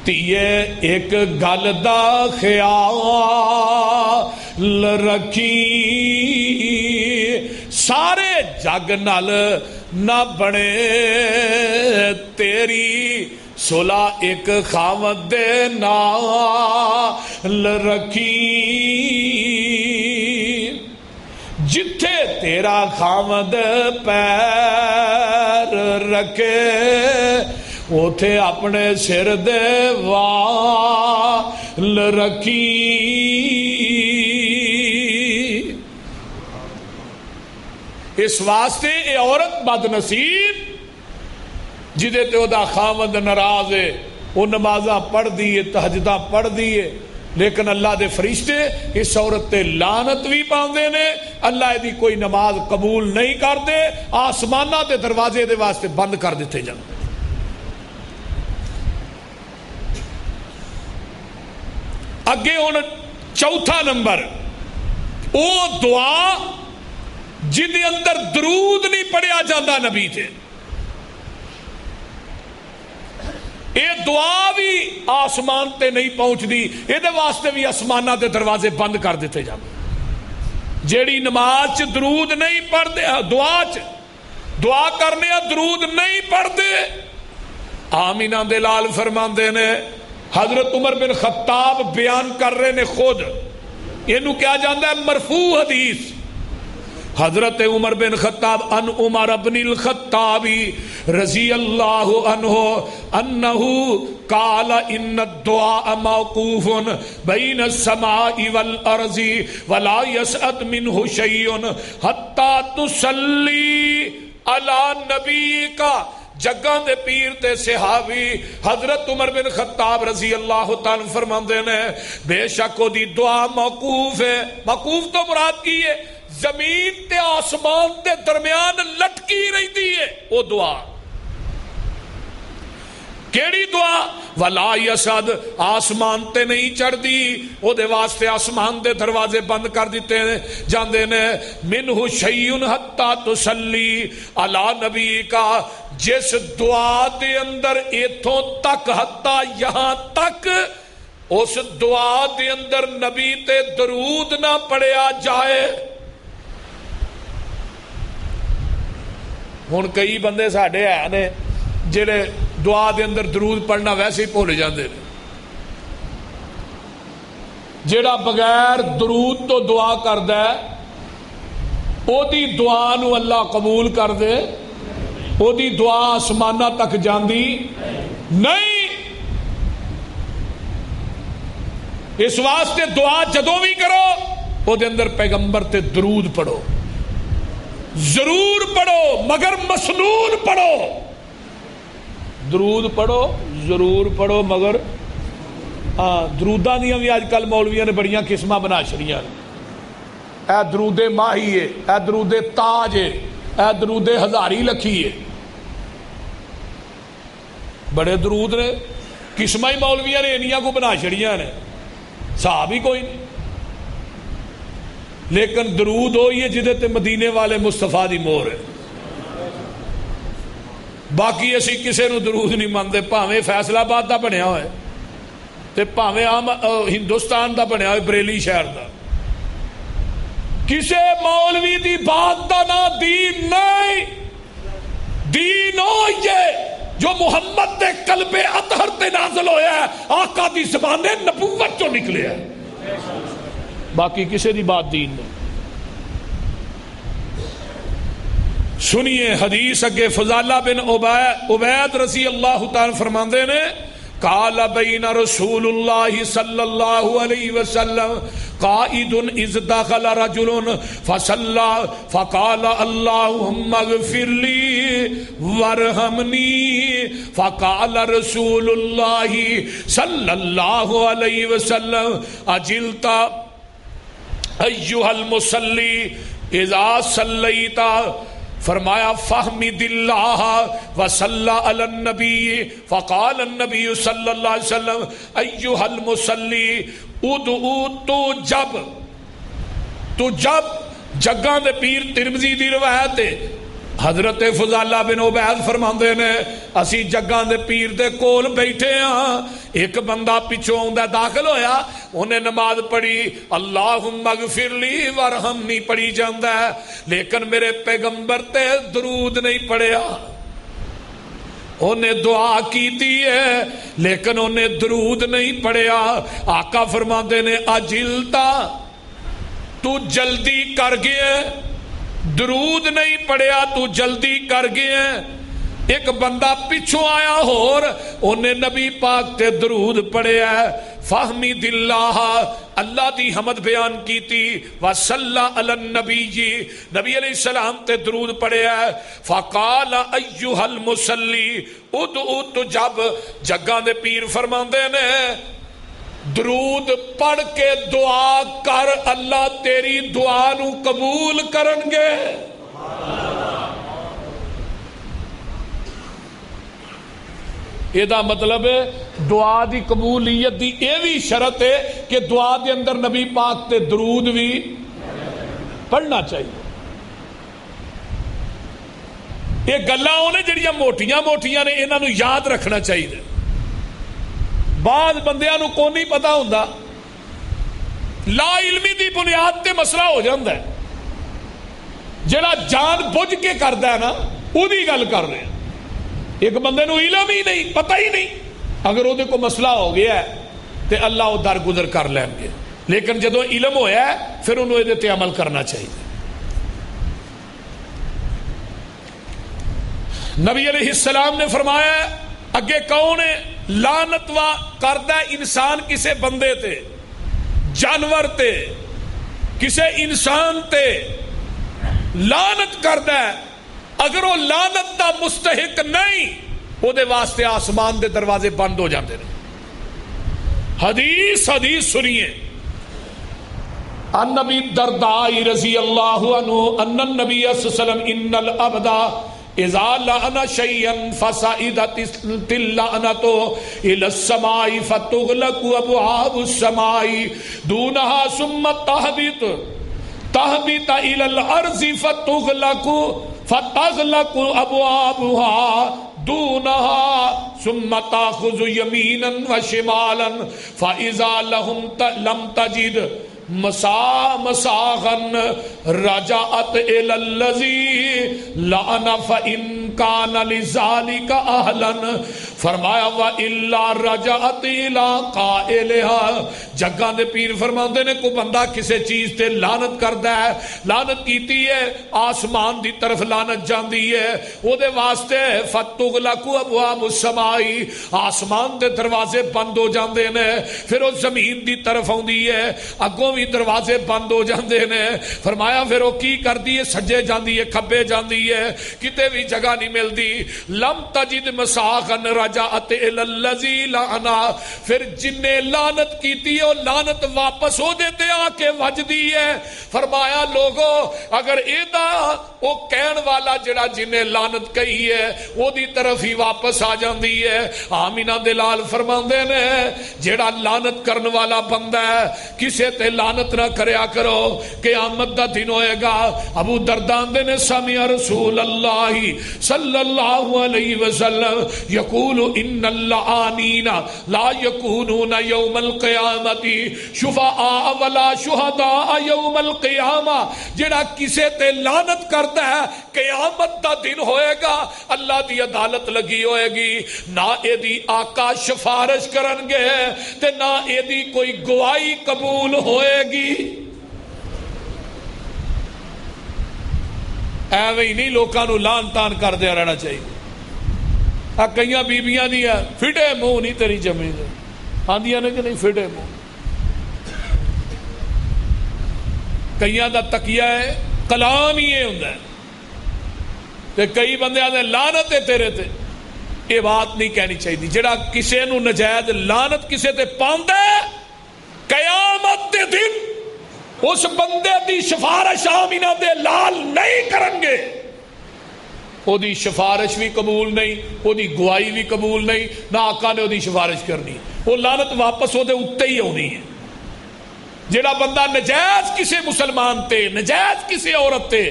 تیے ایک گل دا خیال رکھی سارے جگ نال نہ بنے تیری صلح ایک خاوند دے نال رکھی جتھے تیرا خاوند پیر رکھے اوتھے اپنے سر دے وال رکھی اس واسطے اے عورت بد نصیب جدے تے او دا خاوند ناراض ہے وہ نمازاں پڑھ دیئے تہجداں پڑھ دیئے لیکن اللہ دے فرشتے اس عورت تے لعنت بھی پاندے نے اللہ دی کوئی نماز قبول نہیں کر دے آسمانہ دے دروازے دے واسطے بند کر دیتے جان اگے ہن چوتھا نمبر او دعا جدے اندر درود نہیں پڑھیا جاندہ نبی تے یہ دعا بھی آسمان تے نہیں پہنچ دی یہ واسطے بھی آسمانہ دے دروازے بند کر دیتے جاندے جیڑی نماز چ درود نہیں پڑھ دے دعا کرنے درود نہیں پڑھ دے آمینہ دلال فرماندے نے حضرت عمر بن خطاب بیان کر رہے نے خود یہ کیا جاندہ ہے مرفوع حدیث حضرت عمر بن خطاب ان عمر بن الخطاب رضی اللہ عنہ انہو قال ان الدعاء موقوف بین السماء والارض ولا يسعد منه شيء حتى تصلی علی نبی کا جگان دے پیر تے صحابی حضرت عمر بن خطاب رضی اللہ تعالی فرماندے نے بے شک وہ دی دعا موقوف ہے موقوف تو مراد کی ہے زمین تے آسمان تے درمیان لٹکی رہی دی ہے وہ دعا کیڑی دعا؟ ولا یسد، آسمان تے نہیں چڑھدی، او دے واسطے آسمان دے دروازے بند کر دیتے جاندے نے، منہ شیء حتی تسلی علی نبی کا، جس دعا دے اندر ایتھوں تک حتی یہاں تک اس دعا دے اندر نبی تے درود نہ پڑھیا جائے۔ ہن کئی بندے ساڈے ہے نے جڑے دعا دے اندر درود پڑھنا ویسے ہی بھول جاندے نے۔ جڑا بغیر درود تو دعا کردا ہے او دی دعا نو اللہ قبول کر دے، او دی دعا آسماناں تک جاندی نہیں۔ اس واسطے دعا جدوں بھی کرو او دے اندر پیغمبر تے درود پڑھو، ضرور پڑھو، مگر مسنون پڑھو۔ درود پڑھو ضرور پڑھو، مگر دروداں دیاں بھی اج کل مولویاں نے بڑیاں قسماں بنا چھڑیاں۔ اے درود ماہی ہے، اے درود تاج ہے، اے درود ہزاری لکھی ہے، بڑے درود نے، قسماں ہی مولویاں نے انیاں کو بنا چھڑیاں نے، صحابی کوئی نہیں۔ لیکن درود ہوئی ہے جدے تے مدینے والے مصطفیٰ دی مہر ہے۔ باقی اسی کسے نو درود نہیں مانتے، بھاویں فیصل آباد دا بنیا ہوئے تے بھاویں عام ہندوستان دا بنیا ہوئے بریلی شہر دا، کسے مولوی دی بات دا نا دین نہیں۔ دین ہوئے جو محمد دے قلب اطہر تے نازل ہویا ہے، آقا دی زبان نبوت چوں نکلے ہے، باقی کسے دی بات دین نہیں۔ سنیے حدیث اگے فضالہ بن عبید رضی اللہ تعالی فرماندے نے، قال بین رسول اللہ صلی اللہ علیہ وسلم قائد اذ دخل رجل فصلى فقال اللهم اغفر لي وارحمني فقال رسول اللہ صلی اللہ علیہ وسلم اجلت ایھا المصلی اذا صلیت، فرمایا فحمد اللہ وصلی علی النبی، فقال النبی صلی اللہ علیہ وسلم ایھا المصلی ادعو، تو جب جگاں دے پیر ترمذی دی روایت ہے، حضرت فضالہ بن عبید فرماندے نے اسی جگاں دے پیر دے کول بیٹھے ہاں، ایک بندہ پچھوں آندا داخل ہویا، انہیں نماز پڑھی اللہم اغفر لی وارحمنی پڑھی جاندا ہے، لیکن میرے پیغمبر تے درود نہیں پڑھیا۔ انہیں دعا کیتی ہے لیکن انہیں درود نہیں پڑھیا۔ آقا فرماندے نے اجلتا، تو جلدی کر گئے، درود نہیں پڑھیا، تو جلدی کر گئے۔ ایک بندہ پچھوں آیا اور انہیں نبی پاک تے درود پڑھیا ہے، فحمد اللہ، اللہ دی حمد بیان کی تھی، وصلی علی النبی، نبی علیہ السلام تے درود پڑھیا ہے، فقال ایھا المصلی ادعو، تو جب جگاں دے پیر فرماندے نے درود پڑھ کے دعا کر، اللہ تیری دعا نو قبول کرن گے۔ یہ دا مطلب ہے دعا دی قبولیت دی یہ بھی شرط ہے کہ دعا دے اندر نبی پاک تے درود بھی پڑھنا چاہیے۔ یہ گلاں انہیں جڑیاں موٹیاں موٹیاں نے انہاں نو یاد رکھنا چاہیے۔ بعض بندیاں نو کو نہیں پتا ہوندا، لا علمی دی بنیاد تے مسئلہ ہو جاندا ہے، جڑا جان بوجھ کے کردا ہے نا او دی گل کر رہے ہیں۔ ایک بندے نو علم ہی نہیں، پتہ ہی نہیں، اگر وہ کو مسئلہ ہو گیا ہے تے اللہ وہ درگزر کر لیں گے، لیکن جدو علم ہویا ہے پھر انہوں یہ تے عمل کرنا چاہیے۔ نبی علیہ السلام نے فرمایا اگے کون ہے لعنت وا کردہ انسان کسے بندے تے، جانور تے، کسے انسان تے لعنت کردہ ہے، اگر وہ لعنت دا مستحق نہیں وہ دے واسطے آسمان دے دروازے بند ہو جاتے ہیں۔ حدیث سنیے، النبی الدرداء رضی اللہ عنہ ان النبی صلی اللہ علیہ وسلم ان العبد اذا لعن شيئا فصعدت اللعنة الى السماء فتغلق ابواب السماء دونها ثم تهبط الى الارض فتغلق ابوابها دونها ثم تاخذ يمينا وشمالا فاذا لم تجد مساغا رجعت الى الذي لعن فان كان لذلك اهلا فرمایا والا رجعت الى قائلها جگہ دے پیر فرماندے نے کوئی بندہ کسی چیز تے لعنت کردا ہے لعنت کیتی ہے آسمان دی طرف لعنت جاندی ہے او دے واسطے فتغلق ابواب السماء آسمان دے دروازے بند ہو جاندے نے پھر او زمین دی طرف اوندی ہے اگوں دروازے بند ہو جاندے نے فرمایا پھر وہ کی کردی ہے سجے جاندی ہے کھبے جاندی ہے کتے بھی جگہ نہیں ملدی لم تجد مساغن رجعت الی الذی لعنا پھر جن نے لعنت کیتی ہے وہ لعنت واپس ہو دیتے آ کے وجدی ہے فرمایا لوگو اگر ایدا وہ کہن والا جڑا جن نے لعنت کہی ہے وہ دی طرف ہی واپس آ جاندی ہے آمینہ دلال فرماندے نے جڑا لعنت کرن والا بندہ ہے کسے تے لعنت نہ کریا کرو قیامت دا دن ہوئے گا ابو درداء نے سمع رسول اللہ صلی اللہ علیہ وسلم یقول ان اللعانین لا یکونون یوم القیامت شفعاء ولا شہداء یوم القیامہ جڑا کسے تے لعنت کرتا ہے قیامت دا دن ہوئے گا اللہ دی عدالت لگی ہوئے گی نہ اے دی آقا شفارش کرن گے تے نہ اے دی کوئی گواہی قبول ہوئے گی ایویں ہی نہیں لوکاں نو لان تان کر دیا رہنا چاہیے کئیاں بیبیاں دیا فٹے منہ نہیں تیری جمی دے آندیاں نے کہ نہیں فٹے منہ کئیاں دا تکیہ ہے کلام ہی یہ ہوندا ہے تے کئی بندے آدھے لعنت ہے تیرے تے یہ بات نہیں کہنی چاہیے جڑا کسے نو نجائز لعنت کسے تے پاندے قیامت دے دن اس بندے دی شفارش آمینہ دے لال نہیں کرن گے او دی شفارش بھی قبول نہیں او دی گواہی بھی قبول نہیں نہ آقا نے او دی شفارش کرنی وہ لعنت واپس ہو دے اتے ہی ہونی ہے جڑا بندہ نجائز کسے مسلمان تے نجائز کسے عورت تے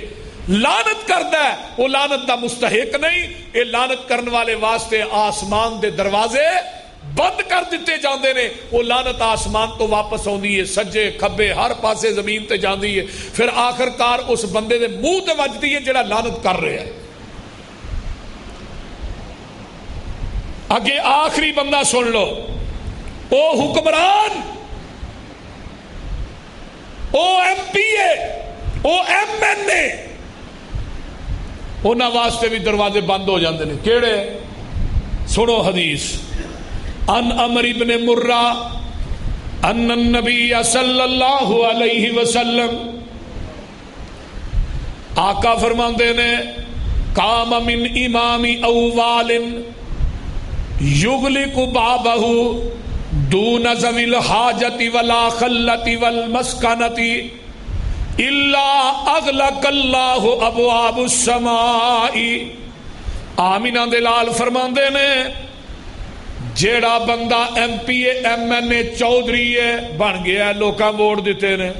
لعنت کردا ہے وہ لعنت دا مستحق نہیں یہ لعنت کرن والے واسطے آسمان دے دروازے بند کر دیتے جاندے نے وہ لعنت آسمان تو واپس ہوندی ہے سجے کھبے ہر پاسے زمین تے جاندی ہے پھر آخر کار اس بندے دے منہ تے وجدی ہے جڑا لعنت کر رہا ہے اگے آخری بندہ سن لو او حکمران او ایم پی اے او ایم این اے انہاں واسطے بھی دروازے بند ہو جاندے نے کیڑے سنو حدیث ان عمر بن مرہ ان النبی صلی اللہ علیہ وسلم آقا فرماندے نے قام من امام اوال یغلق بابہ دون ذوی الحاجت ولا خلت والمسکنت الا اغلق اللہ ابواب السماء آمینہ دلال فرماندے نے جیڑا بندہ M P A M N A چودھری ہے بن گیا ہے لوکاں ووٹ دیتے نے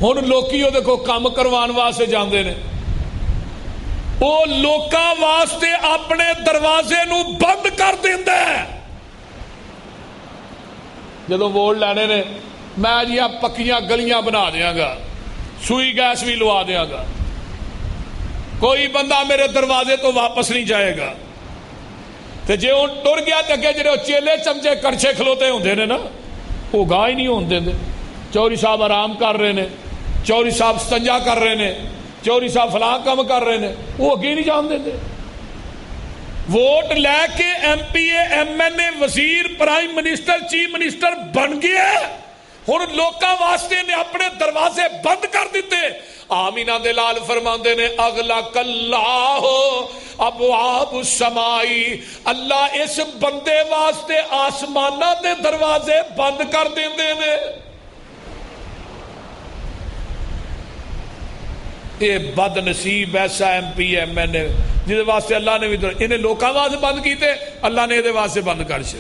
ہن لوکی او دیکھو کام کروان واسطے جاندے نے او لوکاں واسطے اپنے دروازے نو بند کر دیندا ہے جدوں ووٹ لینے نے میں جی پکیاں گلیاں بنا دیاں گا سوئی گیس بھی لوا دیاں گا کوئی بندہ میرے دروازے تو واپس نہیں جائے گا تے جے ہن ٹر گیا تے اگے جڑے چیلے چمچے کڑچے کھلوتے ہوندے نے نا وہ گاہ ہی نہیں ہون دیندے چوری صاحب آرام کر رہے نے چوری صاحب استنجا کر رہے نے چوری صاحب فلاں کام کر رہے نے وہ اگے نہیں جان دیندے ووٹ لے کے M P A M N A وزیر پرائم منسٹر چیف منسٹر بن گیا ہن لوکاں واسطے نے اپنے دروازے بند کر دیتے آمینہ دلال فرماندے نے اغلق اللہ ابواب السماء اللہ اس بندے واسطے آسمانہ دے دروازے بند کر دیندے نے یہ بد نصیب ایسا ایم پی ایم این اے جس واسطے اللہ نے بھی انہیں لوکاں واسطے بند کیتے، اللہ نے یہ واسطے بند کر چھے۔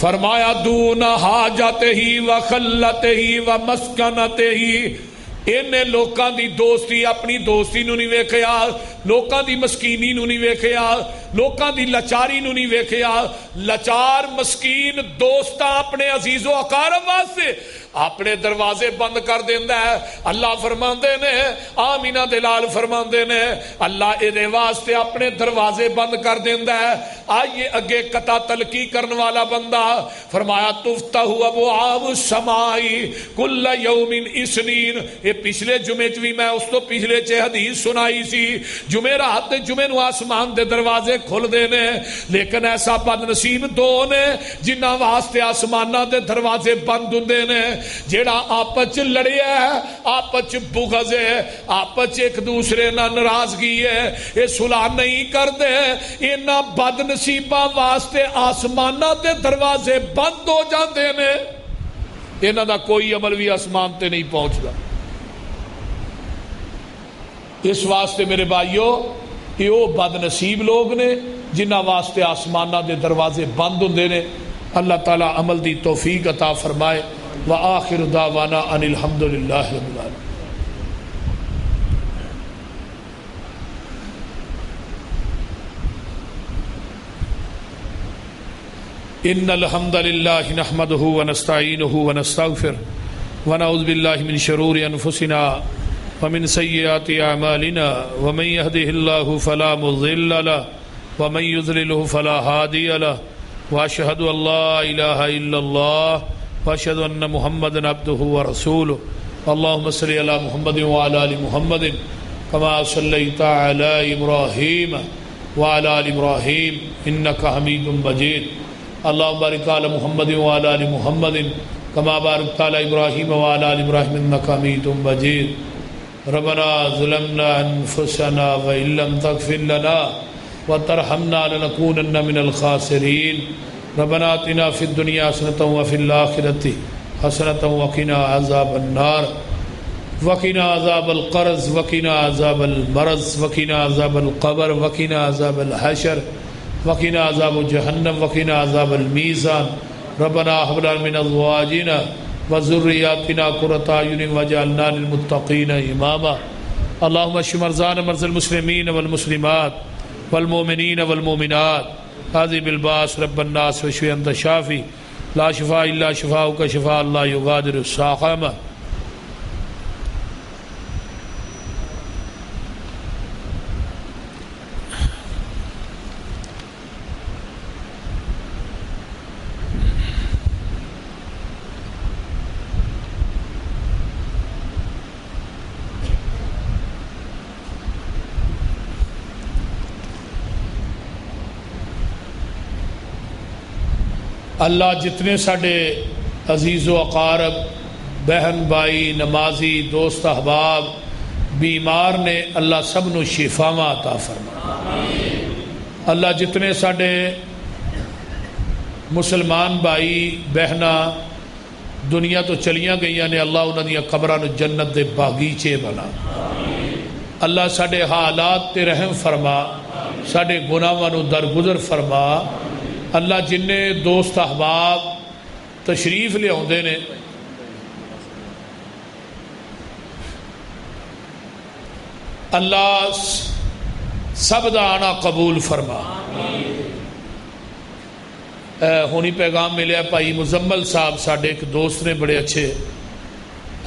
فرمایا دون حاجت ہی و خلت ہی و مسکنت ہی، انہیں لوکاں دی دوستی اپنی دوستی نو نہیں ویکھیا، لوکاں دی مسکینی نو نہیں ویکھیا، لوکاں دی لچاری نو نہیں ویکھیا۔ لچار مسکین دوستاں اپنے عزیز و اقارب واسطے اپنے دروازے بند کر دیندا ہے۔ اللہ فرماندے نے، آمینہ دلال فرماندے نے، اللہ اے واسطے اپنے دروازے بند کر دیندا ہے۔ آئیے اگے قطع تلقی کرن والا بندہ فرمایا تفتح ابواب السماء کل یوم اثنین، یہ پچھلے جمعے بھی میں اس تو پچھلے حدیث سنائی سی، جمعرات جمعے نو آسمان دے دروازے کھل دینے، لیکن ایسا بد نصیب دو نے جنہ واسطے آسمانہ دے دروازے بند ہوندے نے، جیڑا آپس لڑیا ہے، آپس بغض ہے، آپس ایک دوسرے نہ ناراضگی ہے، یہ صلح نہیں کرتے، انہاں بد نصیباں واسطے آسمانہ دے دروازے بند ہو جاندے نے، انہاں دا کوئی عمل بھی آسمان تے نہیں پہنچدا۔ اس واسطے میرے بھائیو یہ وہ بد نصیب لوگ نے جنہ واسطے آسمانہ دے دروازے بند ہوندے نے۔ اللہ تعالیٰ عمل دی توفیق عطا فرمائے۔ وآخر دعوانا ان الحمدللہ رب العالمین۔ ان الحمد للہ نحمده ونستعینه ونستغفر ونعوذ باللہ من شرور انفسنا ومن سیئات اعمالنا ومن يهده الله فلا مضل له ومن يضلله فلا هادي له واشهد ان لا اله الا الله واشهد ان محمدا عبده ورسوله اللهم صل على محمد وعلى ال محمد كما صليت على ابراهيم وعلى ال ابراهيم انك حميد مجيد اللهم بارك على محمد وعلى ال محمد كما باركت على ابراهيم وعلى ال ابراهيم انك حميد مجيد ربنا ظلمنا انفسنا وان لم تغفر لنا وترحمنا لنكونن من الخاسرين ربنا آتنا في الدنيا حسنة وفي الآخرة حسنة وقنا عذاب النار وقنا عذاب القرز وقنا عذاب المرض وقنا عذاب القبر وقنا عذاب الحشر وقنا عذاب جہنم وقنا عذاب الميزان ربنا هب لنا من ازواجنا وذرياتنا قرة اعين واجعلنا للمتقين اماما اللهم اشف مرضانا ومرضى المسلمين والمسلمات والمؤمنين والمؤمنات هذه بالباس رب الناس واشف انت الشافي لا شفاء الا شفاؤك شفاء لا يغادر سقما۔ اللہ جتنے ساڈے عزیز و اقارب بہن بھائی نمازی دوست احباب بیمار نے اللہ سب نو شفاواں عطا فرما۔ اللہ جتنے ساڈے مسلمان بھائی بہنا دنیا تو چلیاں گئیاں نے اللہ انہاں دیاں قبراں نو جنت دے باغیچے بنا۔ اللہ ساڈے حالات تے رحم فرما، ساڈے گناہاں نو درگزر فرما۔ اللہ جن دوست احباب تشریف لے آندے نے اللہ سب دا آنا قبول فرما۔ ہونی پیغام ملیا بھائی مزمل صاحب ساڈے ایک دوست نے بڑے اچھے،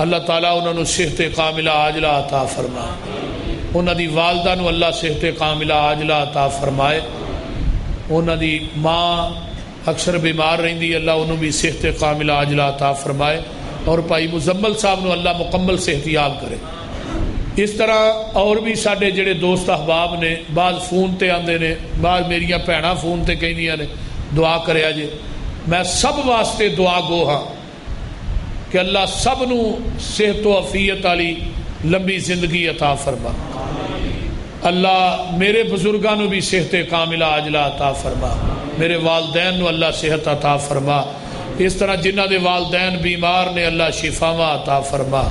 اللہ تعالیٰ انہوں نے صحت کاملہ عاجلہ عطا فرما، انہوں دی والدہ نو اللہ صحت کاملہ عاجلہ عطا فرمائے، انہوں دی ماں اکثر بیمار رہندی اللہ انہوں بھی صحت کاملہ عاجلہ عطا فرمائے، اور بھائی مزمل صاحب نو اللہ مکمل صحت یاب کرے۔ اس طرح اور بھی ساڈے جڑے دوست احباب نے، بعض فون تے آندے نے، بعض میریاں بھیناں فون تے کہندیاں نے دعا کریا جے، میں سب واسطے دعا گو ہاں کہ اللہ سب نو صحت و عافیت والی لمبی زندگی عطا فرما، اللہ میرے بزرگاں نو بھی صحت کاملہ عاجلہ عطا فرما، میرے والدین نو اللہ صحت عطا فرما، اس طرح جنہ دے والدین بیمار نے اللہ شفاواں عطا فرما،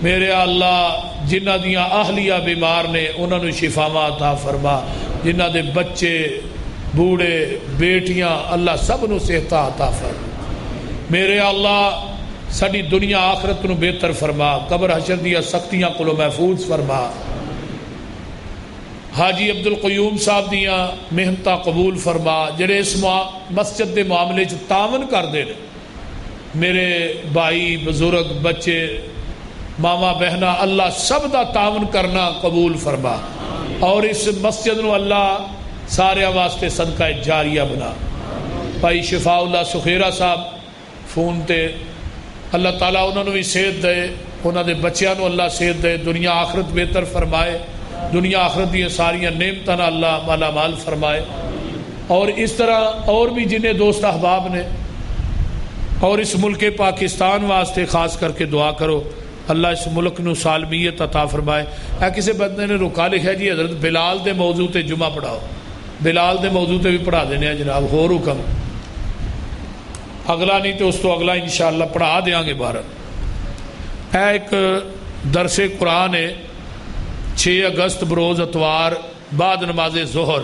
میرے اللہ جنہ دیاں اہلیہ بیمار نے انہوں نے شفاواں عطا فرما، جنہ دے بچے بوڑھے بیٹیاں اللہ سب نو صحت عطا فرما۔ میرے اللہ ساری دنیا آخرت نو بہتر فرما، قبر حشر دیا سختیاں کو محفوظ فرما۔ حاجی عبد القیوم صاحب دیاں محنتاں قبول فرما، جڑے اس مسجد دے معاملے چ تعاون کردے نے، میرے بھائی بزرگ بچے ماما بہنا اللہ سب دا تعاون کرنا قبول فرما، اور اس مسجد نو اللہ سارے واسطے صدقہ جاریہ بنا۔ بھائی شفاء اللہ سخیرہ صاحب فون تے اللہ تعالیٰ انہوں نے بھی صحت دے، انہوں نے بچیاں نو اللہ صحت دے، دنیا آخرت بہتر فرمائے، دنیا آخرت دی ساریاں نعمتاں اللہ مالا مال فرمائے۔ اور اس طرح اور بھی جنہیں دوست احباب نے، اور اس ملک پاکستان واسطے خاص کر کے دعا کرو اللہ اس ملک نو سالمیت عطا فرمائے۔ کسی بندے نے رکا لکھا جی حضرت بلال دے موضوع تے جمعہ پڑھاؤ، بلال دے موضوع تے بھی پڑھا دینے ہیں جناب، ہو حکم اگلا نہیں تو اس تو اگلا انشاءاللہ پڑھا دیاں گے بارہ۔ ایک درس قرآن ہے 6 اگست بروز اتوار بعد نماز ظہر،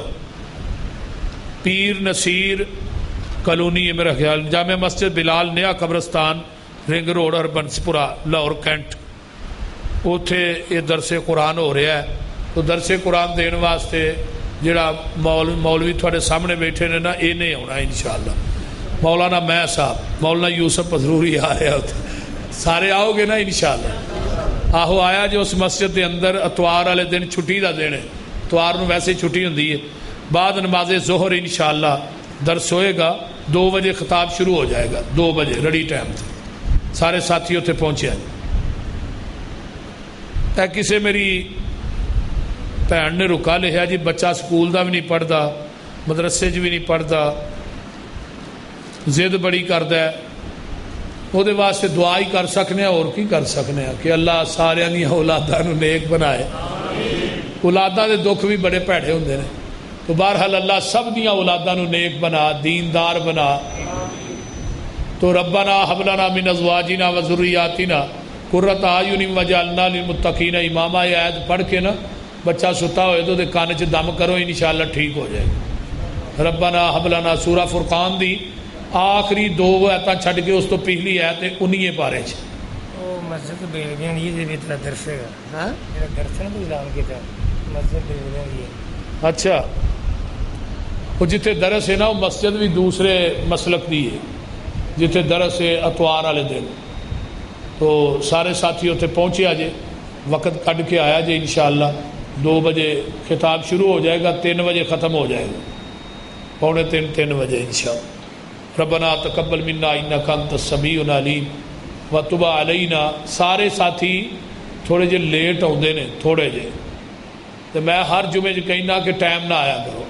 پیر نصیر کالونی ہے میرا خیال، جامع مسجد بلال نیا قبرستان رنگ روڈ ہربنسپورہ لاہور کینٹ، اوتھے یہ درس قرآن ہو رہا ہے۔ تو درس قرآن دین واسطے جڑا مولوی تھوڑے سامنے بیٹھے نے نا یہ نہیں ہونا انشاءاللہ، مولانا میں صاحب مولانا یوسف پزروری آ رہا ہے، سارے آؤ گے نا انشاءاللہ؟ آہو آیا جو اس مسجد کے اندر اتوار والے دن چھٹی دا دن ہے، اتوار نو ویسے چھٹی ہوندی ہے، بعد نماز ظہر انشاءاللہ درس ہوئے گا، 2 بجے خطاب شروع ہو جائے گا، 2 بجے ریڈی ٹائم تھے، سارے ساتھی اتنے پہنچے ہیں۔ کسے میری بھن نے رکا لکھا جی بچہ سکول دا بھی نہیں پڑھتا، مدرسے چ بھی نہیں پڑھتا، ضد بڑی کرتا ہے، وہ دے واسطے دعا ہی کر سکنے ہیں، اور کی کر سکنے ہیں کہ اللہ سارے دی اولاداں نو نیک بنائے۔ اولاداں دے دکھ بھی بڑے پیڑے ہوندے نے، تو بہرحال اللہ سب دیاں اولاداں نو نیک بنا، دیندار بنا۔ تو ربنا ہب لنا من ازواجنا و ذریاتنا قرۃ اعین واجعلنا للمتقین اماما، یہ آیت پڑھ کے نا بچہ ستا ہوئے تو دے کان چ دم کرو انشاءاللہ ٹھیک ہو جائے گا۔ ربنا ہب لنا سورہ فرقان دی آخری 2 آیتاں چھڈ کے اس تو پچھلی آیت 19 پارے چ وہ مسجد بیلگین یہ بھی تیرا درس ہے ہاں میرا درس ہے نظام کے تھا مسجد بیلگین یہ اچھا، وہ جتھے درس ہے نا وہ مسجد بھی دوسرے مسلک دی ہے، جتھے درس ہے اتوار والے دن، تو سارے ساتھی اتنے پہنچے آجے، وقت کڈ کے آیا جے انشاءاللہ، 2 بجے خطاب شروع ہو جائے گا، 3 بجے ختم ہو جائے گا، 2:45 بجے انشاءاللہ۔ ربنا تقبل منا انک انت السمیع العلیم وتب علینا۔ سارے ساتھی تھوڑے جے لیٹ آتے ہیں، تھوڑے جے، تو میں ہر جمعے کہنا کہ ٹائم نہ آیا کرو،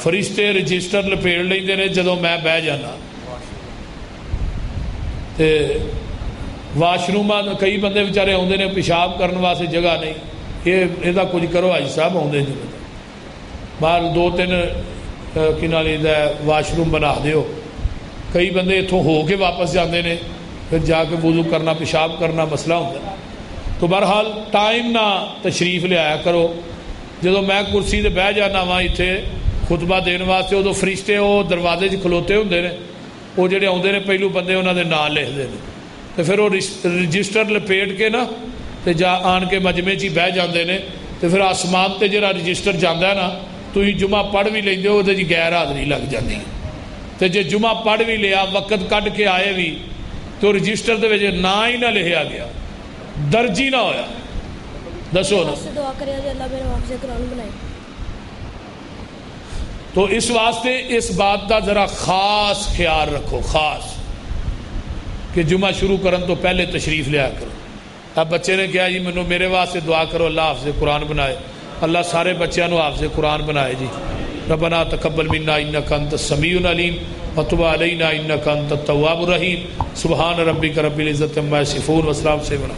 فرشتے رجسٹر لپیڑ لیندے نے جدوں میں بہ جانا، تے واش روم کئی بندے بیچارے آتے ہیں پیشاب کرنے واسطے جگہ نہیں، یہ کچھ کرو حاجی صاحب آتے جی، باہر 2-3 واش روم بنا دیو۔ کئی بندے اتوں ہو کے واپس جاتے ہیں، پھر جا کے وضو کرنا پیشاب کرنا مسئلہ ہوتا ہے۔ تو بہرحال ٹائم نہ تشریف لے آیا کرو، جدو میں کرسی تے بہ جانا وا اتنے خطبہ دین واسطے، ادو فرشتے وہ دروازے کھلوتے ہوندے نے، وہ جڑے آتے ہیں پہلو بندے انہوں نے نام لکھتے ہیں، تو پھر وہ رجسٹر لپیٹ کے نا تے جا آن کے مجمے چ بہ جاندے نے، تو پھر آسمان تے جڑا رجسٹر جانا ہے نا تھی جمعہ پڑھ بھی لیندے ہو، وہ جی غیر حاضری لگ جاتی، تو جے جمعہ پڑھ بھی لیا وقت کڈ کے آئے بھی تو رجسٹر دے وچ نا ہی نہ لکھیا گیا، درج ہی نہ ہویا، دسو نا۔ دعا کرے اللہ میرے حافظ قرآن بنائے۔ تو اس واسطے اس بات کا ذرا خاص خیال رکھو، خاص کہ جمعہ شروع کرن تو پہلے تشریف لیا کرو۔ اب بچے نے کہا جی مینوں میرے واسطے دعا کرو اللہ حافظ قرآن بنائے، اللہ سارے بچیاں نو حافظ قرآن بنائے جی۔ ربنا تقبل منا انک انت السمیع العلیم وتب علینا انک انت التواب الرحیم۔ سبحان ربک رب العزت عما یصفون وسلام سے بنا۔